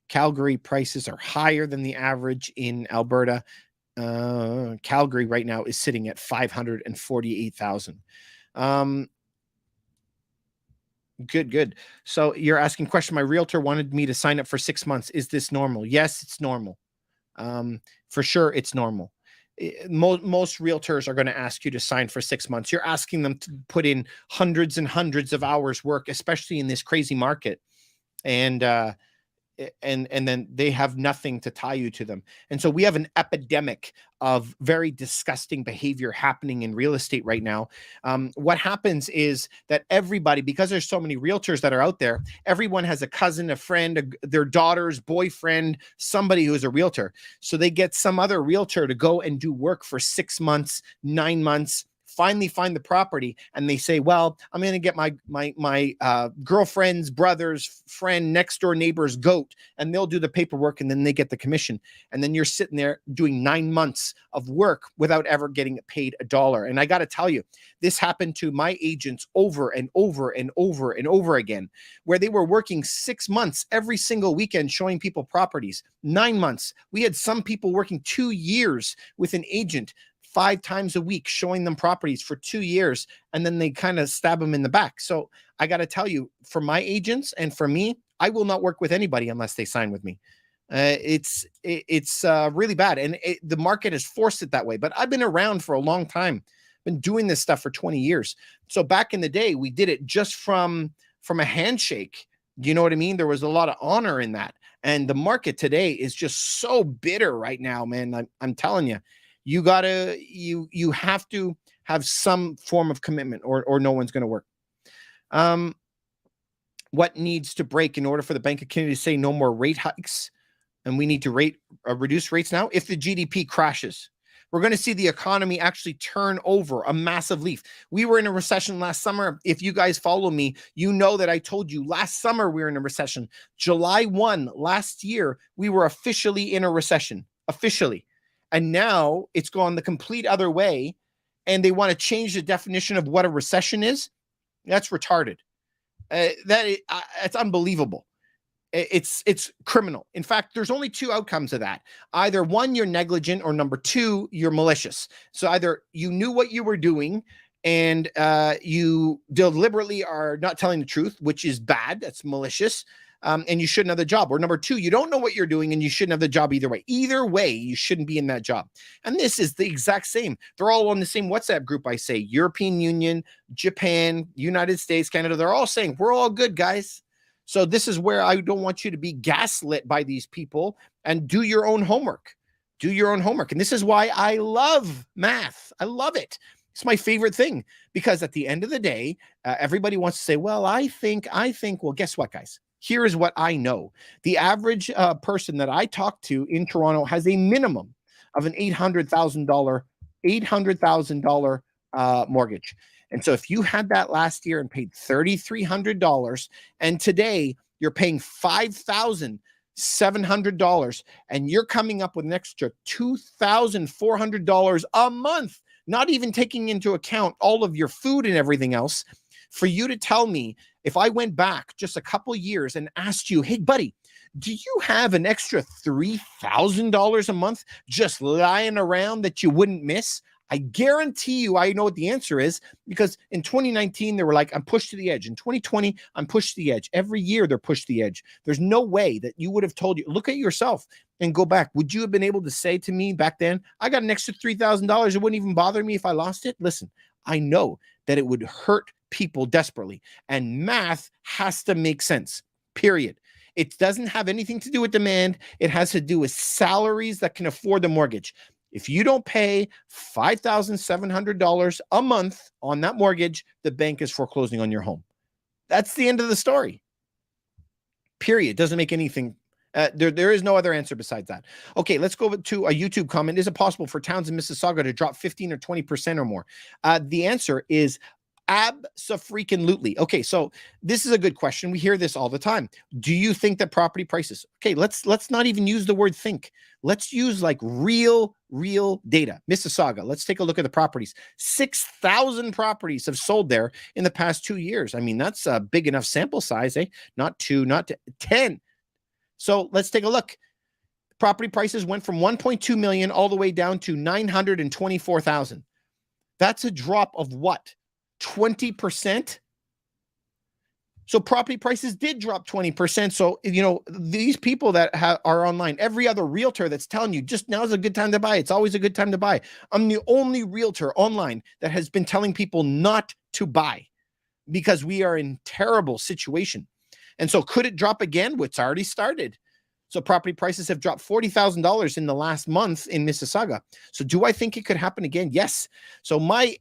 Calgary prices are higher than the average in Alberta. Calgary right now is sitting at 548,000. Good. So you're asking question. My realtor wanted me to sign up for 6 months. Is this normal? Yes, it's normal. For sure, it's normal. Most realtors are going to ask you to sign for 6 months. You're asking them to put in hundreds and hundreds of hours work, especially in this crazy market. And and then they have nothing to tie you to them. And so we have an epidemic of very disgusting behavior happening in real estate right now. What happens is that everybody, because there's so many realtors that are out there, everyone has a cousin, a friend, their daughter's boyfriend, somebody who's a realtor. So they get some other realtor to go and do work for 6 months, 9 months, finally find the property, and they say, well, I'm going to get my girlfriend's brother's friend, next door neighbor's goat, and they'll do the paperwork, and then they get the commission. And then you're sitting there doing 9 months of work without ever getting paid $1. And I got to tell you, this happened to my agents over and over and over and over again, where they were working 6 months every single weekend showing people properties. 9 months. We had some people working 2 years with an agent, 5 times a week, showing them properties for 2 years, and then they kind of stab them in the back. So I got to tell you, for my agents and for me, I will not work with anybody unless they sign with me. It's really bad, and the market has forced it that way. But I've been around for a long time, been doing this stuff for 20 years. So back in the day, we did it just from a handshake. You know what I mean? There was a lot of honor in that, and the market today is just so bitter right now, man. I'm telling you. You have to have some form of commitment, or no one's going to work. What needs to break in order for the Bank of Canada to say no more rate hikes? And we need to reduce rates now. If the GDP crashes, we're going to see the economy actually turn over a massive leaf. We were in a recession last summer. If you guys follow me, you know that I told you last summer we were in a recession. July 1 last year, we were officially in a recession, officially. And now it's gone the complete other way, and they want to change the definition of what a recession is. That's retarded. It's unbelievable. It's criminal. In fact, there's only 2 outcomes of that. Either 1, you're negligent, or number 2, you're malicious. So either you knew what you were doing and you deliberately are not telling the truth, which is bad. That's malicious. And you shouldn't have the job. Or number 2, you don't know what you're doing and you shouldn't have the job either way. Either way, you shouldn't be in that job. And this is the exact same. They're all on the same WhatsApp group, I say. European Union, Japan, United States, Canada, they're all saying, we're all good, guys. So this is where I don't want you to be gaslit by these people, and do your own homework. Do your own homework. And this is why I love math. I love it. It's my favorite thing, because at the end of the day, everybody wants to say, well, I think, well, guess what, guys? Here is what I know. The average person that I talk to in Toronto has a minimum of an $800,000 mortgage. And so if you had that last year and paid $3,300, and today you're paying $5,700, and you're coming up with an extra $2,400 a month, not even taking into account all of your food and everything else, for you to tell me, if I went back just a couple years and asked you, hey, buddy, do you have an extra $3,000 a month just lying around that you wouldn't miss? I guarantee you I know what the answer is, because in 2019, they were like, I'm pushed to the edge. In 2020, I'm pushed to the edge. Every year, they're pushed to the edge. There's no way that you would have told you, look at yourself and go back. Would you have been able to say to me back then, I got an extra $3,000. It wouldn't even bother me if I lost it? Listen, I know that it would hurt people desperately, and math has to make sense, period. It doesn't have anything to do with demand. It has to do with salaries that can afford the mortgage. If you don't pay $5,700 a month on that mortgage, the bank is foreclosing on your home. That's the end of the story. Period. Doesn't make anything. There is no other answer besides that. Okay, let's go to a YouTube comment. Is it possible for towns in Mississauga to drop 15 or 20% or more? The answer is abso-freaking-lutely. Okay, so this is a good question. We hear this all the time. Do you think that property prices? Okay, let's not even use the word think. Let's use like real data. Mississauga, let's take a look at the properties. 6,000 properties have sold there in the past 2 years. I mean, that's a big enough sample size, eh? Not 2, not 10. So let's take a look. Property prices went from 1.2 million all the way down to 924,000. That's a drop of what? 20%. So property prices did drop 20%. So, you know, these people that are online, every other realtor that's telling you just now is a good time to buy. It's always a good time to buy. I'm the only realtor online that has been telling people not to buy, because we are in terrible situation. And so could it drop again? Well, it's already started. So property prices have dropped $40,000 in the last month in Mississauga. So do I think it could happen again? Yes. So my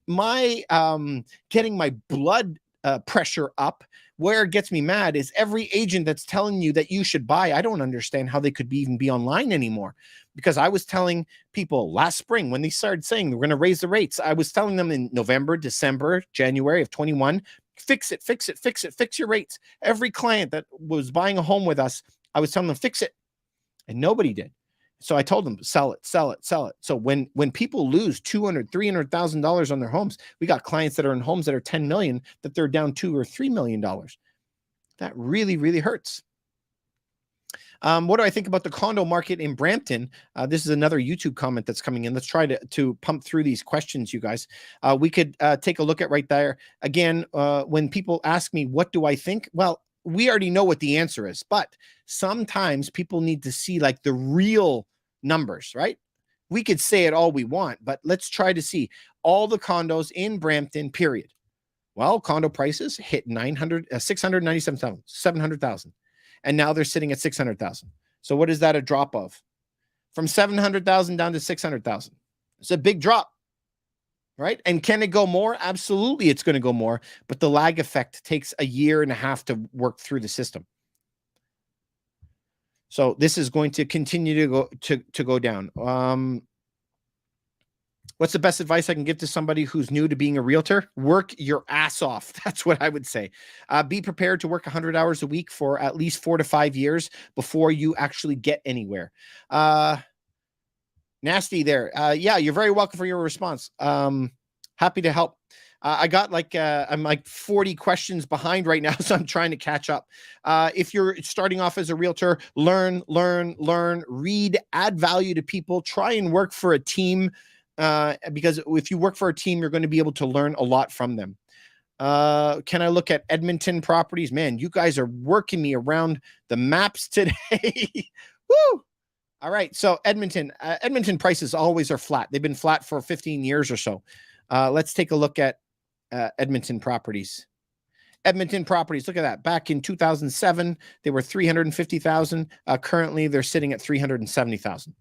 getting my blood pressure up, where it gets me mad is every agent that's telling you that you should buy. I don't understand how they could even be online anymore, because I was telling people last spring when they started saying we're going to raise the rates. I was telling them in November, December, January of 21, fix it, fix it, fix it, fix your rates. Every client that was buying a home with us, I was telling them fix it, and nobody did. So I told them sell it, sell it, sell it. So when people lose $200,000, $300,000 on their homes, we got clients that are in homes that are 10 million that they're down $2 or $3 million. That really, really hurts. What do I think about the condo market in Brampton? This is another YouTube comment that's coming in. Let's try to pump through these questions, you guys. We could take a look at right there. Again, when people ask me, what do I think? Well, we already know what the answer is, but sometimes people need to see like the real numbers, right? We could say it all we want, but let's try to see all the condos in Brampton, period. Well, condo prices hit 697,000, 700,000. And now they're sitting at 600,000. So what is that a drop of? From 700,000 down to 600,000. It's a big drop, right? And can it go more? Absolutely, it's going to go more. But the lag effect takes a year and a half to work through the system. So this is going to continue to go down. What's the best advice I can give to somebody who's new to being a realtor? Work your ass off. That's what I would say. Be prepared to work 100 hours a week for at least 4 to 5 years before you actually get anywhere. Nasty there. Yeah, you're very welcome for your response. Happy to help. I got I'm like 40 questions behind right now, so I'm trying to catch up. If you're starting off as a realtor, learn, read, add value to people, try and work for a team. Because if you work for a team, you're going to be able to learn a lot from them. Can I look at Edmonton properties? Man, you guys are working me around the maps today. Woo! All right. So Edmonton prices always are flat. They've been flat for 15 years or so. Let's take a look at Edmonton properties. Edmonton properties, look at that. Back in 2007, they were 350,000. Currently, they're sitting at 370,000.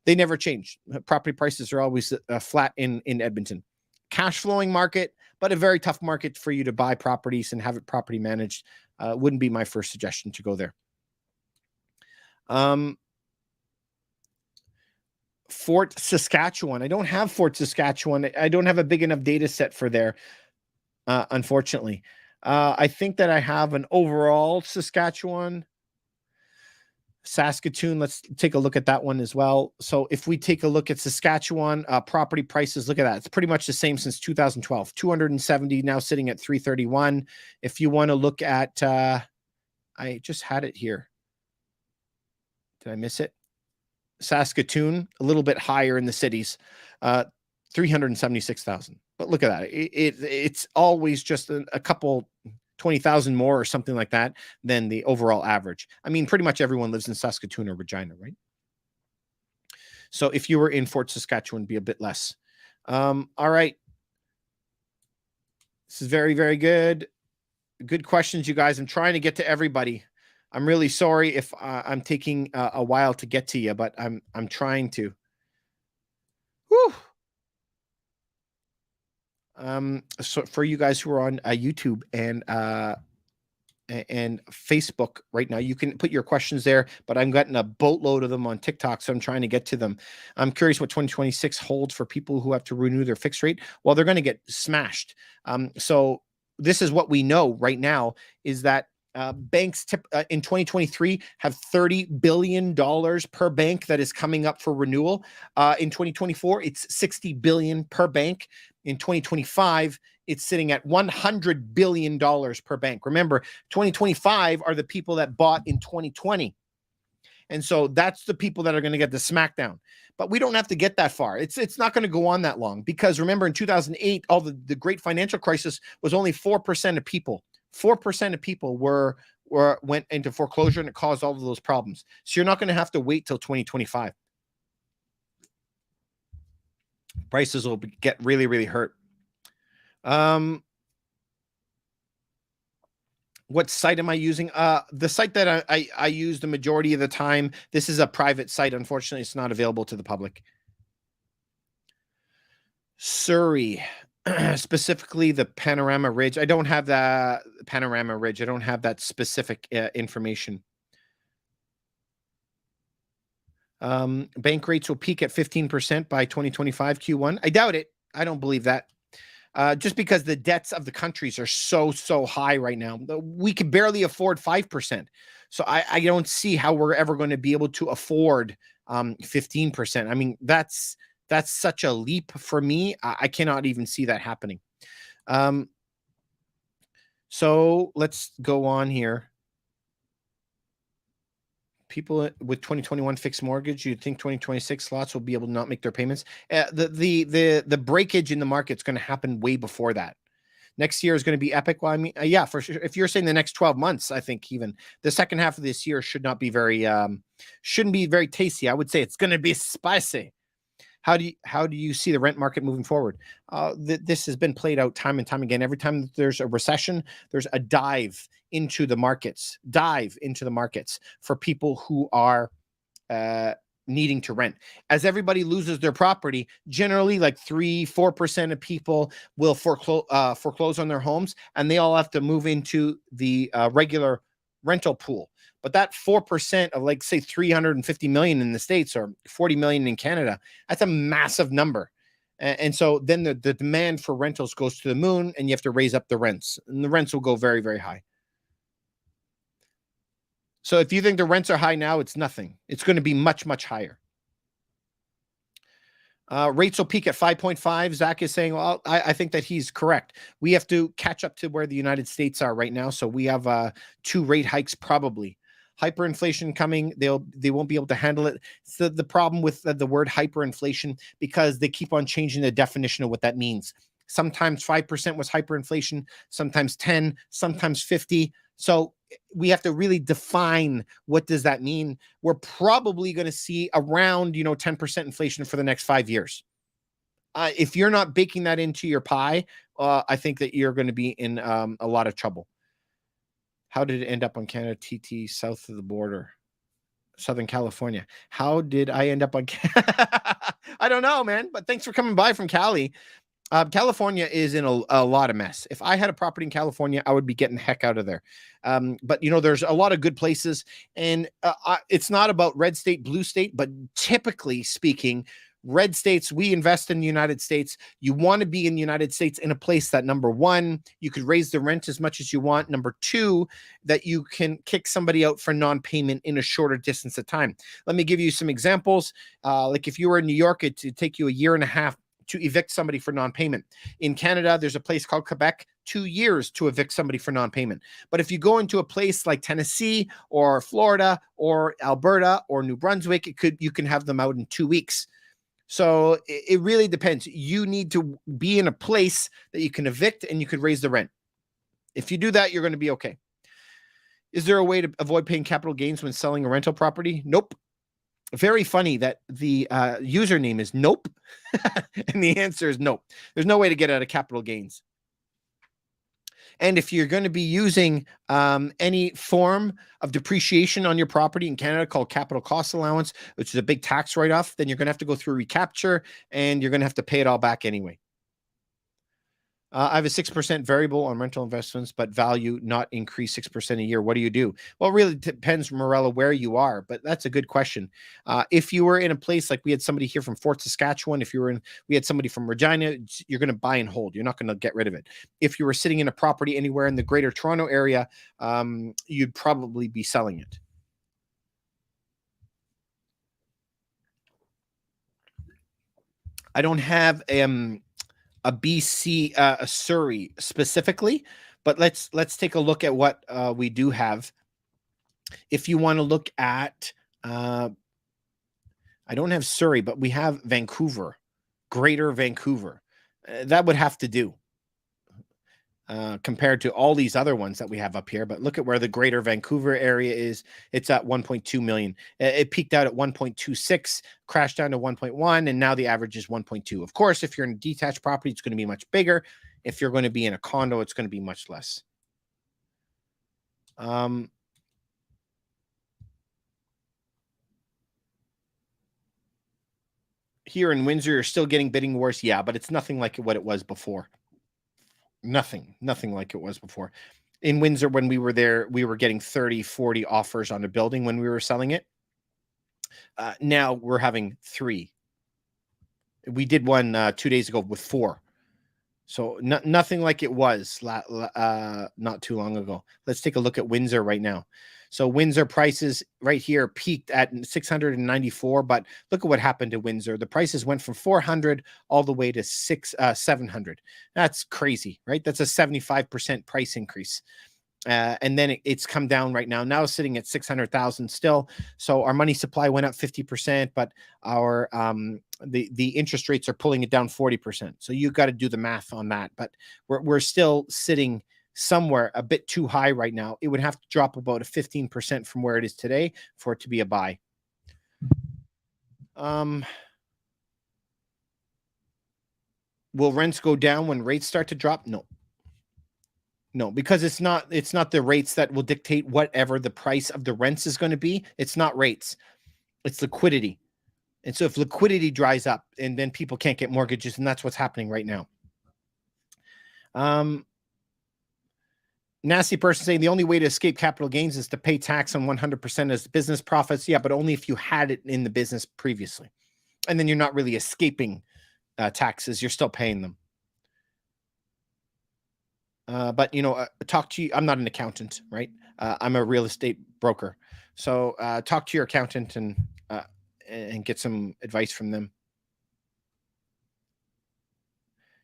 They never change. Property prices are always flat in Edmonton. Cash flowing market, but a very tough market for you to buy properties and have it property managed. Wouldn't be my first suggestion to go there. Fort Saskatchewan. I don't have Fort Saskatchewan. I don't have a big enough data set for there, unfortunately. I think that I have an overall Saskatchewan. Saskatoon, let's take a look at that one as well. So if we take a look at Saskatchewan property prices, look at that. It's pretty much the same since 2012. 270, now sitting at 331. If you want to look at, I just had it here. Did I miss it? Saskatoon, a little bit higher in the cities, 376,000. But look at that. It's always just a couple 20,000 more or something like that than the overall average. I mean, pretty much everyone lives in Saskatoon or Regina, right? So if you were in Fort Saskatchewan, it'd be a bit less. All right. This is very, very good. Good questions, you guys. I'm trying to get to everybody. I'm really sorry if I'm taking a while to get to you, but I'm trying to. Whew. So for you guys who are on YouTube and Facebook right now, you can put your questions there, but I'm getting a boatload of them on TikTok, so I'm trying to get to them. I'm curious what 2026 holds for people who have to renew their fixed rate. Well, they're going to get smashed. So this is what we know right now is that banks in 2023 have $30 billion per bank that is coming up for renewal. In 2024, it's $60 billion per bank. In 2025, it's sitting at $100 billion per bank. Remember, 2025 are the people that bought in 2020. And so that's the people that are going to get the smackdown. But we don't have to get that far. It's not going to go on that long because remember in 2008, all the great financial crisis was only 4% of people. 4% of people went into foreclosure and it caused all of those problems. So you're not going to have to wait till 2025. Prices will get really, really hurt. What site am I using? The site that I use the majority of the time. This is a private site. Unfortunately, it's not available to the public. Surrey, specifically the Panorama Ridge. I don't have that Panorama Ridge. I don't have that specific information. Bank rates will peak at 15% by 2025 Q1. I doubt it. I don't believe that. Just because the debts of the countries are so high right now. We can barely afford 5%. So I don't see how we're ever going to be able to afford 15%. I mean, that's such a leap for me. I cannot even see that happening. So let's go on here. People with 2021 fixed mortgage, you'd think 2026 lots will be able to not make their payments. The breakage in the market's going to happen way before that. Next year is going to be epic. Well, I mean, yeah, for sure. If you're saying the next 12 months, I think even the second half of this year shouldn't be very tasty. I would say it's going to be spicy. How do you see the rent market moving forward? This has been played out time and time again. Every time there's a recession, there's a dive into the markets for people who are needing to rent. As everybody loses their property, generally like 3-4% of people will foreclose on their homes, and they all have to move into the regular rental pool. But that 4% of, like, say, 350 million in the States or 40 million in Canada, that's a massive number. And so then the demand for rentals goes to the moon, and you have to raise up the rents, and the rents will go very, very high. So if you think the rents are high now, it's nothing. It's going to be much, much higher. Rates will peak at 5.5. Zach is saying, well, I think that he's correct. We have to catch up to where the United States are right now. So we have 2 rate hikes probably. Hyperinflation coming. They won't be able to handle it. So the problem with the word hyperinflation, because they keep on changing the definition of what that means. Sometimes 5% was hyperinflation, sometimes 10, sometimes 50. So we have to really define what does that mean. We're probably going to see around 10% inflation for the next 5 years. If you're not baking that into your pie, I think that you're going to be in a lot of trouble. How did it end up on Canada TT south of the border? Southern California. How did I end up on I don't know, man, but thanks for coming by from Cali. California is in a lot of mess. If I had a property in California, I would be getting the heck out of there. But there's a lot of good places, and it's not about red state, blue state, but typically speaking, red states, we invest in the United States. You want to be in the United States in a place that, number one, you could raise the rent as much as you want. Number two, that you can kick somebody out for non-payment in a shorter distance of time. Let me give you some examples. Like if you were in New York, it'd take you a year and a half to evict somebody for non-payment. In Canada, there's a place called Quebec, 2 years to evict somebody for non-payment. But if you go into a place like Tennessee or Florida or Alberta or New Brunswick, you can have them out in 2 weeks. So it really depends. You need to be in a place that you can evict and you could raise the rent. If you do that, you're going to be okay. Is there a way to avoid paying capital gains when selling a rental property? Nope. Very funny that the username is nope. And the answer is nope. There's no way to get out of capital gains. And if you're going to be using any form of depreciation on your property in Canada called capital cost allowance, which is a big tax write-off, then you're going to have to go through recapture and you're going to have to pay it all back anyway. I have a 6% variable on rental investments, but value not increase 6% a year. What do you do? Well, it really depends, Morella, where you are, but that's a good question. If you were in a place like we had somebody here from Fort Saskatchewan, we had somebody from Regina, you're going to buy and hold. You're not going to get rid of it. If you were sitting in a property anywhere in the Greater Toronto area, you'd probably be selling it. I don't have a BC, a Surrey specifically, but let's take a look at what we do have. If you want to look at, I don't have Surrey, but we have Vancouver, Greater Vancouver. That would have to do compared to all these other ones that we have up here. But look at where the Greater Vancouver area is. It's at 1.2 million. It peaked out at 1.26, crashed down to 1.1, and now the average is 1.2. Of course, if you're in a detached property, it's going to be much bigger. If you're going to be in a condo, it's going to be much less. Um, Here in Windsor, you're still getting bidding wars. Yeah, but it's nothing like what it was before. Nothing like it was before. In Windsor, when we were there, we were getting 30, 40 offers on a building when we were selling it. Now we're having 3. We did one 2 days ago with 4. So nothing like it was not too long ago. Let's take a look at Windsor right now. So Windsor prices right here peaked at 694, but look at what happened to Windsor. The prices went from 400 all the way to 700. That's crazy, right? That's a 75% price increase. And then it's come down right now. Now sitting at 600,000 still. So our money supply went up 50%, but our the interest rates are pulling it down 40%. So you got to do the math on that. But we're still sitting somewhere a bit too high right now. It would have to drop about a 15% from where it is today for it to be a buy. Will rents go down when rates start to drop? No, because it's not the rates that will dictate whatever the price of the rents is going to be. It's not rates. It's liquidity. And so if liquidity dries up and then people can't get mortgages, and that's what's happening right now. Nasty person saying the only way to escape capital gains is to pay tax on 100% as business profits. Yeah, but only if you had it in the business previously. And then you're not really escaping taxes. You're still paying them. But, talk to you. I'm not an accountant, right? I'm a real estate broker. So talk to your accountant and get some advice from them.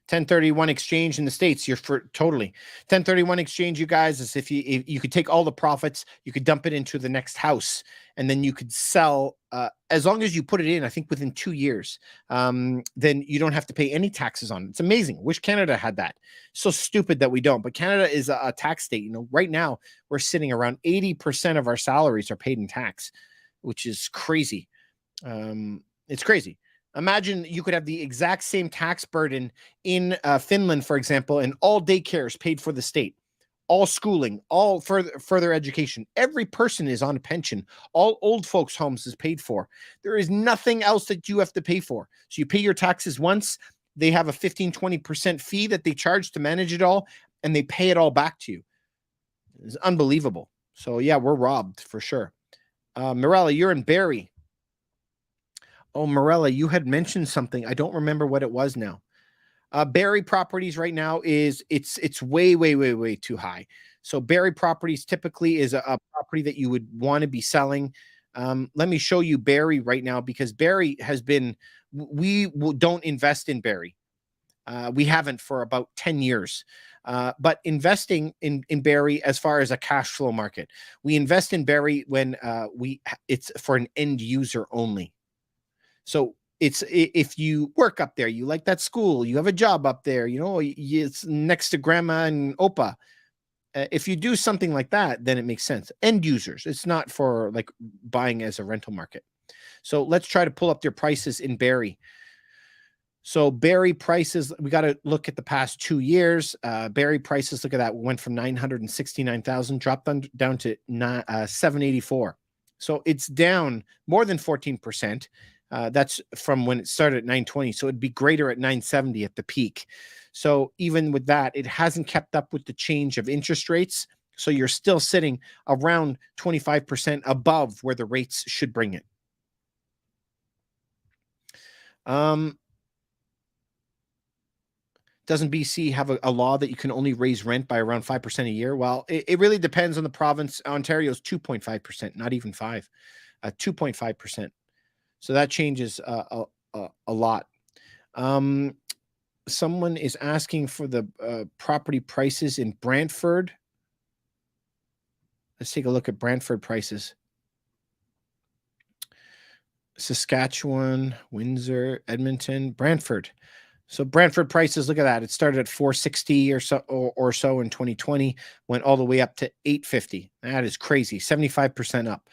1031 exchange in the States, you're for totally 1031 exchange. You guys, is if you could take all the profits, you could dump it into the next house, and then you could sell as long as you put it in, I think within 2 years, then you don't have to pay any taxes on it. It's amazing. Wish Canada had that. So stupid that we don't, but Canada is a tax state. Right now we're sitting around 80% of our salaries are paid in tax, which is crazy. It's crazy. Imagine you could have the exact same tax burden in Finland, for example, and all daycares paid for the state, all schooling, all further education. Every person is on a pension. All old folks' homes is paid for. There is nothing else that you have to pay for. So you pay your taxes once. They have a 15, 20% fee that they charge to manage it all, and they pay it all back to you. It's unbelievable. So yeah, we're robbed for sure. Mirella, you're in Barrie. Oh, Morella, you had mentioned something. I don't remember what it was now. Barrie Properties right now it's way too high. So Barrie Properties typically is a property that you would want to be selling. Let me show you Barrie right now, because Barrie has been, we don't invest in Barrie. We haven't for about 10 years. But investing in Barrie as far as a cash flow market, we invest in Barrie when it's for an end user only. So it's, if you work up there, you like that school, you have a job up there, it's next to grandma and opa. If you do something like that, then it makes sense. End users, it's not for like buying as a rental market. So let's try to pull up their prices in Barrie. So Barrie prices, we got to look at the past 2 years. Barrie prices, look at that, went from 969,000, dropped down to 784. So it's down more than 14%. That's from when it started at 920. So it'd be greater at 970 at the peak. So even with that, it hasn't kept up with the change of interest rates. So you're still sitting around 25% above where the rates should bring it. Doesn't BC have a law that you can only raise rent by around 5% a year? Well, it really depends on the province. Ontario's 2.5%, not even 5, 2.5%. So that changes a lot. Someone is asking for the property prices in Brantford. Let's take a look at Brantford prices. Saskatchewan, Windsor, Edmonton, Brantford. So Brantford prices, look at that. It started at 460 or so in 2020, went all the way up to 850. That is crazy. 75% up.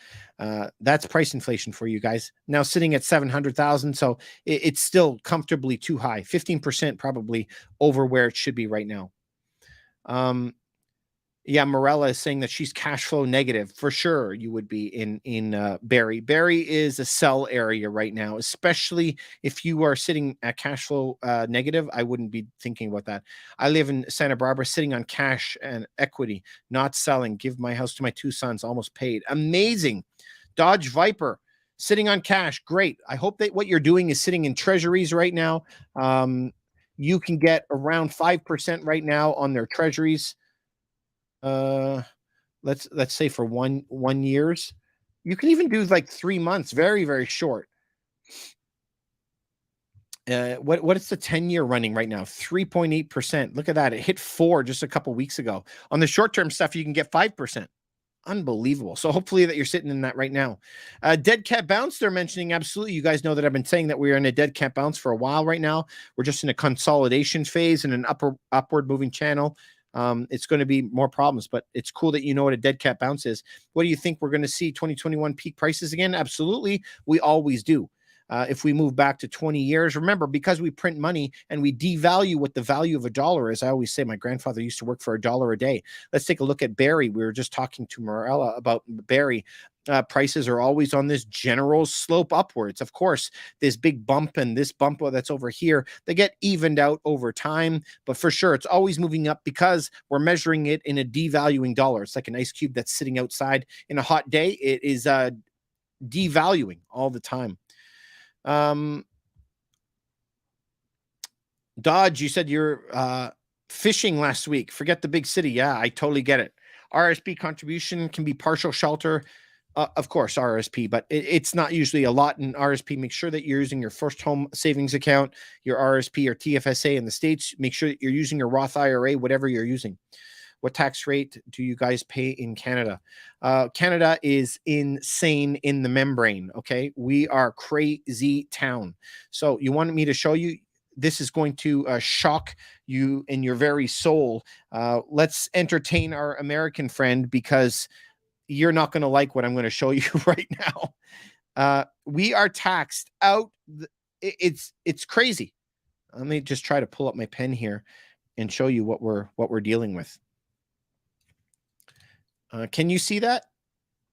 That's price inflation for you guys. Now sitting at 700,000. So it's still comfortably too high. 15% probably over where it should be right now. Yeah, Morella is saying that she's cash flow negative. For sure, you would be in Barrie. Barrie is a sell area right now, especially if you are sitting at cash flow negative. I wouldn't be thinking about that. I live in Santa Barbara, sitting on cash and equity, not selling. Give my house to my two sons, almost paid. Amazing. Dodge Viper, sitting on cash. Great. I hope that what you're doing is sitting in treasuries right now. You can get around 5% right now on their treasuries. Uh, let's say for one years. You can even do like 3 months, very, very short. What is the 10-year running right now? 3.8%. Look at that. It hit 4 just a couple weeks ago. On the short-term stuff, you can get 5%. Unbelievable. So hopefully that you're sitting in that right now. Dead cat bounce, they're mentioning. Absolutely. You guys know that I've been saying that we're in a dead cat bounce for a while right now. We're just in a consolidation phase and an upward moving channel. It's going to be more problems, but it's cool that you know what a dead cat bounce is. What do you think? We're going to see 2021 peak prices again? Absolutely. We always do. If we move back to 20 years, remember, because we print money and we devalue what the value of a dollar is. I always say my grandfather used to work for $1 a day. Let's take a look at Barrie. We were just talking to Morella about Barrie. Prices are always on this general slope upwards. Of course, this big bump and this bump that's over here, they get evened out over time. But for sure, it's always moving up because we're measuring it in a devaluing dollar. It's like an ice cube that's sitting outside in a hot day. It is devaluing all the time. Dodge, you said you're fishing last week. Forget the big city. Yeah, I totally get it. RSP contribution can be partial shelter. Of course, RSP, but it's not usually a lot in RSP. Make sure that you're using your first home savings account, your RSP or TFSA in the States. Make sure that you're using your Roth IRA, whatever you're using. What tax rate do you guys pay in Canada? Canada is insane in the membrane. Okay. We are crazy town. So you wanted me to show you, this is going to shock you in your very soul. Let's entertain our American friend because you're not going to like what I'm going to show you right now. We are taxed out. It's crazy. Let me just try to pull up my pen here and show you what we're dealing with. Can you see that?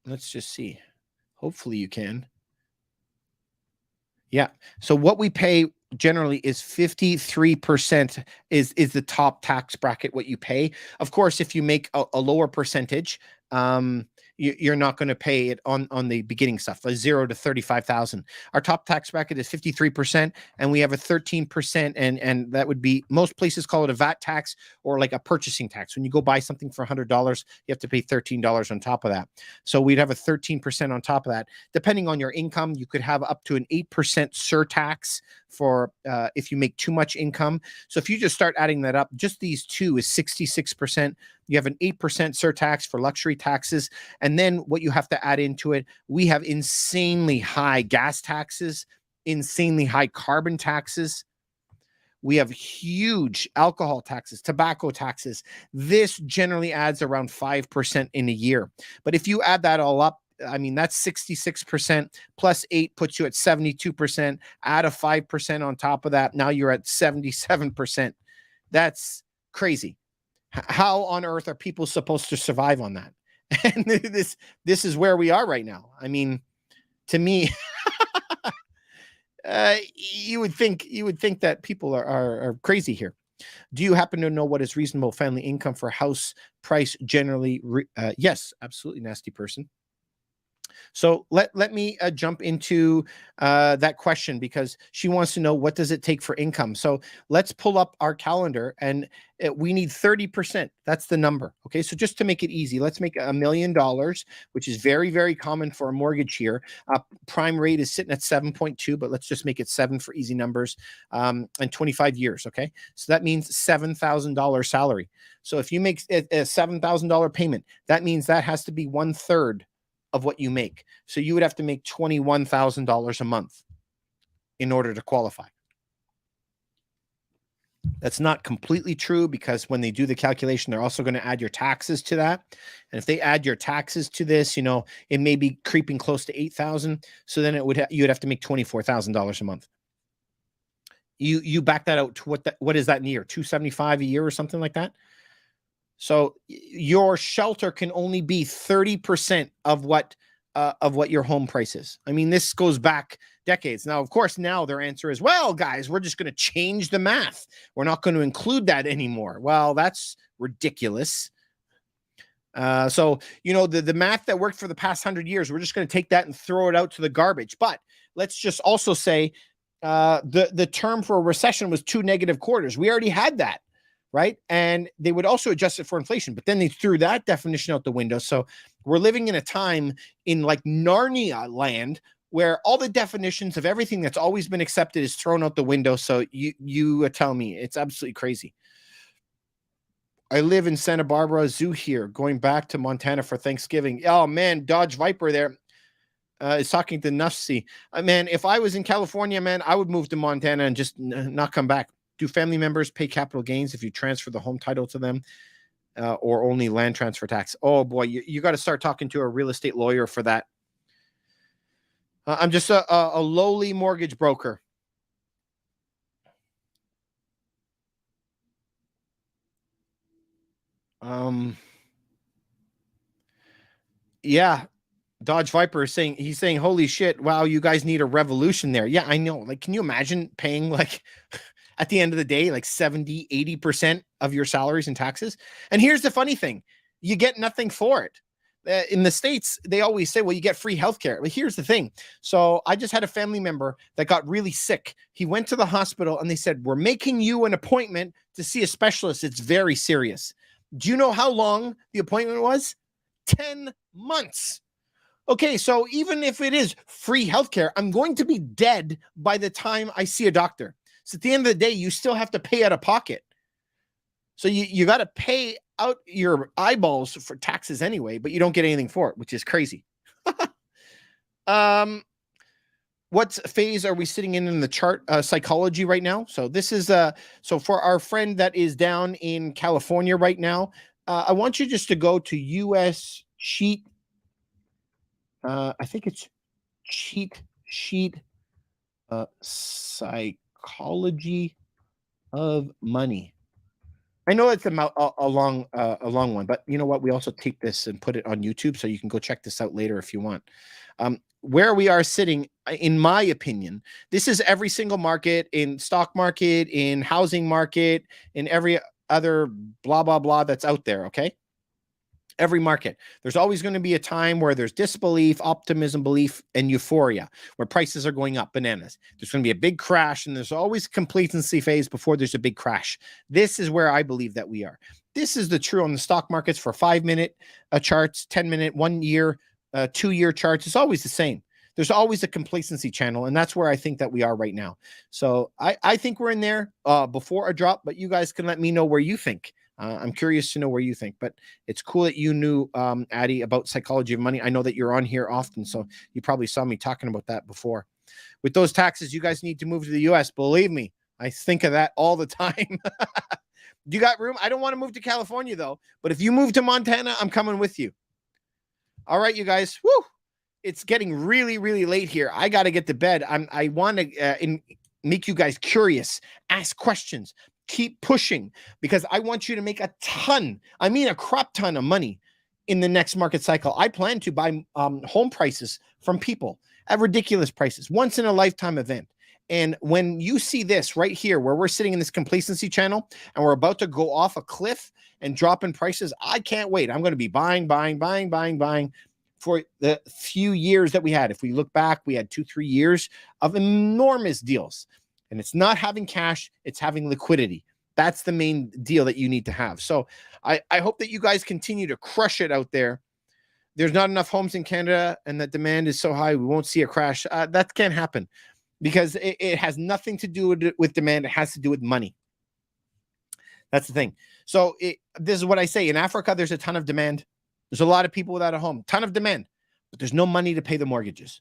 Let's just see. Hopefully you can. Yeah. So what we pay generally is 53% is the top tax bracket, what you pay. Of course, if you make a lower percentage, you're not going to pay it on the beginning stuff, 0 to 35,000. Our top tax bracket is 53%, and we have a 13%, and that would be, most places call it a VAT tax or like a purchasing tax. When you go buy something for $100, you have to pay $13 on top of that. So we'd have a 13% on top of that. Depending on your income, you could have up to an 8% surtax for if you make too much income. So if you just start adding that up, just these two is 66%. You have an 8% surtax for luxury taxes. And then what you have to add into it, we have insanely high gas taxes, insanely high carbon taxes. We have huge alcohol taxes, tobacco taxes. This generally adds around 5% in a year. But if you add that all up, I mean, that's 66% plus 8 puts you at 72%. Add a 5% on top of that. Now you're at 77%. That's crazy. How on earth are people supposed to survive on that? And this is where we are right now. I mean, to me, you would think that people are crazy here. Do you happen to know what is reasonable family income for house price generally? Yes, absolutely, nasty person. So let me jump into that question because she wants to know, what does it take for income? So let's pull up our calendar, and we need 30%. That's the number. Okay. So just to make it easy, let's make $1 million, which is very, very common for a mortgage here. Prime rate is sitting at 7.2, but let's just make it 7 for easy numbers, and 25 years. Okay. So that means $7,000 salary. So if you make a $7,000 payment, that means that has to be 1/3 of what you make. So you would have to make $21,000 a month in order to qualify. That's not completely true because when they do the calculation, they're also going to add your taxes to that. And if they add your taxes to this, you know, it may be creeping close to 8,000. So then you'd have to make $24,000 a month. You back that out to what is that in a year? 275 a year or something like that. So your shelter can only be 30% of what your home price is. I mean, this goes back decades. Now, of course, now their answer is, well, guys, we're just going to change the math. We're not going to include that anymore. Well, that's ridiculous. So, the math that worked for the past 100 years, we're just going to take that and throw it out to the garbage. But let's just also say the term for a recession was 2 negative quarters. We already had that, right? And they would also adjust it for inflation, but then they threw that definition out the window. So we're living in a time in like Narnia land where all the definitions of everything that's always been accepted is thrown out the window. So you tell me, it's absolutely crazy. I live in Santa Barbara Zoo here, going back to Montana for Thanksgiving. Oh man, Dodge Viper there is talking to Nufsy. Man, if I was in California, man, I would move to Montana and just not come back. Do family members pay capital gains if you transfer the home title to them, or only land transfer tax? Oh boy, you got to start talking to a real estate lawyer for that. I'm just a lowly mortgage broker. Yeah, Dodge Viper is saying, he's saying, holy shit, wow, you guys need a revolution there. Yeah, I know. Like, can you imagine paying like at the end of the day, like 70, 80% of your salaries in taxes? And here's the funny thing, you get nothing for it. In the States, they always say, well, you get free healthcare. But here's the thing. So I just had a family member that got really sick. He went to the hospital and they said, we're making you an appointment to see a specialist. It's very serious. Do you know how long the appointment was? 10 months. Okay, so even if it is free healthcare, I'm going to be dead by the time I see a doctor. So at the end of the day, you still have to pay out of pocket. So you got to pay out your eyeballs for taxes anyway, but you don't get anything for it, which is crazy. What phase are we sitting in the chart psychology right now? So this is so for our friend that is down in California right now, I want you just to go to US Cheat. I think it's cheat sheet psychology of money. I know it's a long one, but you know what? We also tape this and put it on YouTube, so you can go check this out later if you want. Where we are sitting, in my opinion, this is every single market, in stock market, in housing market, in every other blah, blah, blah that's out there, okay? Every market. There's always going to be a time where there's disbelief, optimism, belief, and euphoria, where prices are going up bananas. There's going to be a big crash, and there's always a complacency phase before there's a big crash. This is where I believe that we are. This is the true on the stock markets for 5-minute charts, 10-minute, 1 year, 2-year charts. It's always the same. There's always a complacency channel, and that's where I think that we are right now. So I think we're in there before a drop, but you guys can let me know where you think. I'm curious to know where you think, but it's cool that you knew, Addie, about psychology of money. I know that you're on here often, so you probably saw me talking about that before. With those taxes, you guys need to move to the U.S. Believe me, I think of that all the time. You got room? I don't want to move to California, though, but if you move to Montana, I'm coming with you. All right, you guys. Woo! It's getting really, really late here. I got to get to bed. I want to make you guys curious, ask questions. Keep pushing, because I want you to make a ton, I mean a crap ton of money in the next market cycle. I plan to buy home prices from people at ridiculous prices, once in a lifetime event. And when you see this right here, where we're sitting in this complacency channel and we're about to go off a cliff and drop in prices, I can't wait. I'm going to be buying for the few years that we had. If we look back, we had 2-3 years of enormous deals. And it's not having cash, it's having liquidity. That's the main deal that you need to have. So I hope that you guys continue to crush it out there. There's not enough homes in Canada, and the demand is so high, we won't see a crash. That can't happen, because it has nothing to do with demand. It has to do with money. That's the thing. So this is what I say. In Africa, there's a ton of demand. There's a lot of people without a home, ton of demand, but there's no money to pay the mortgages.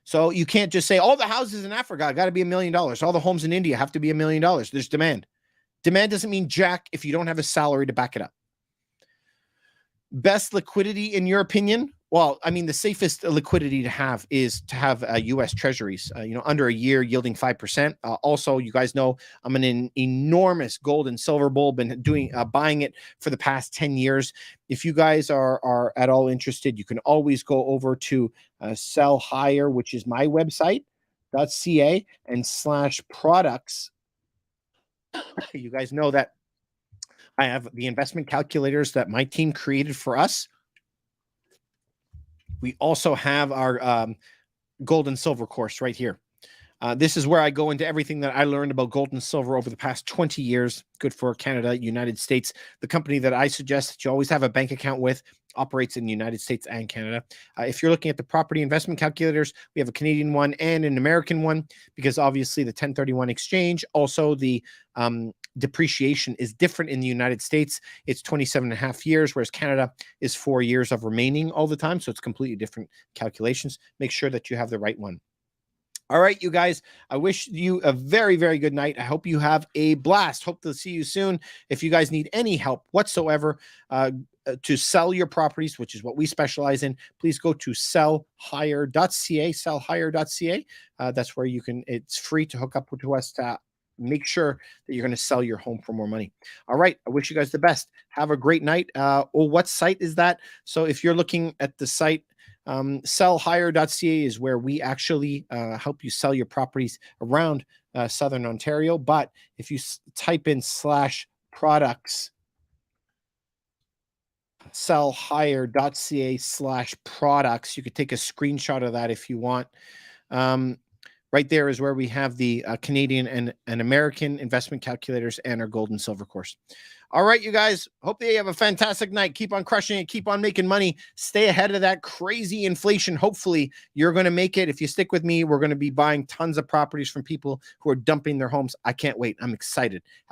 So you can't just say all the houses in Africa got to be $1 million. All the homes in India have to be $1 million. There's demand. Demand doesn't mean jack if you don't have a salary to back it up. Best liquidity, in your opinion? Well, I mean, the safest liquidity to have is to have U.S. Treasuries, under a year yielding 5%. Also, you guys know I'm an enormous gold and silver bull. Been doing buying it for the past 10 years. If you guys are at all interested, you can always go over to Sell Higher, which is my website .ca and /products. You guys know that I have the investment calculators that my team created for us. We also have our gold and silver course right here. This is where I go into everything that I learned about gold and silver over the past 20 years. Good for Canada, United States. The company that I suggest that you always have a bank account with operates in the United States and Canada. If you're looking at the property investment calculators, we have a Canadian one and an American one, because obviously the 1031 exchange, also the depreciation is different in the United States. It's 27 and a half years, whereas Canada is 4 years of remaining all the time. So it's completely different calculations. Make sure that you have the right one. All right, you guys, I wish you a very, very good night. I hope you have a blast. Hope to see you soon. If you guys need any help whatsoever to sell your properties, which is what we specialize in, please go to sellhigher.ca, sellhigher.ca. That's where you can, it's free to hook up to us to make sure that you're going to sell your home for more money. All right. I wish you guys the best. Have a great night. What site is that? So if you're looking at the site, sellhigher.ca is where we actually help you sell your properties around Southern Ontario. But if you type in /products, sellhigher.ca/products, you could take a screenshot of that if you want. Right there is where we have the Canadian and American investment calculators and our gold and silver course. All right, you guys, hope that you have a fantastic night. Keep on crushing it. Keep on making money. Stay ahead of that crazy inflation. Hopefully, you're going to make it. If you stick with me, we're going to be buying tons of properties from people who are dumping their homes. I can't wait. I'm excited.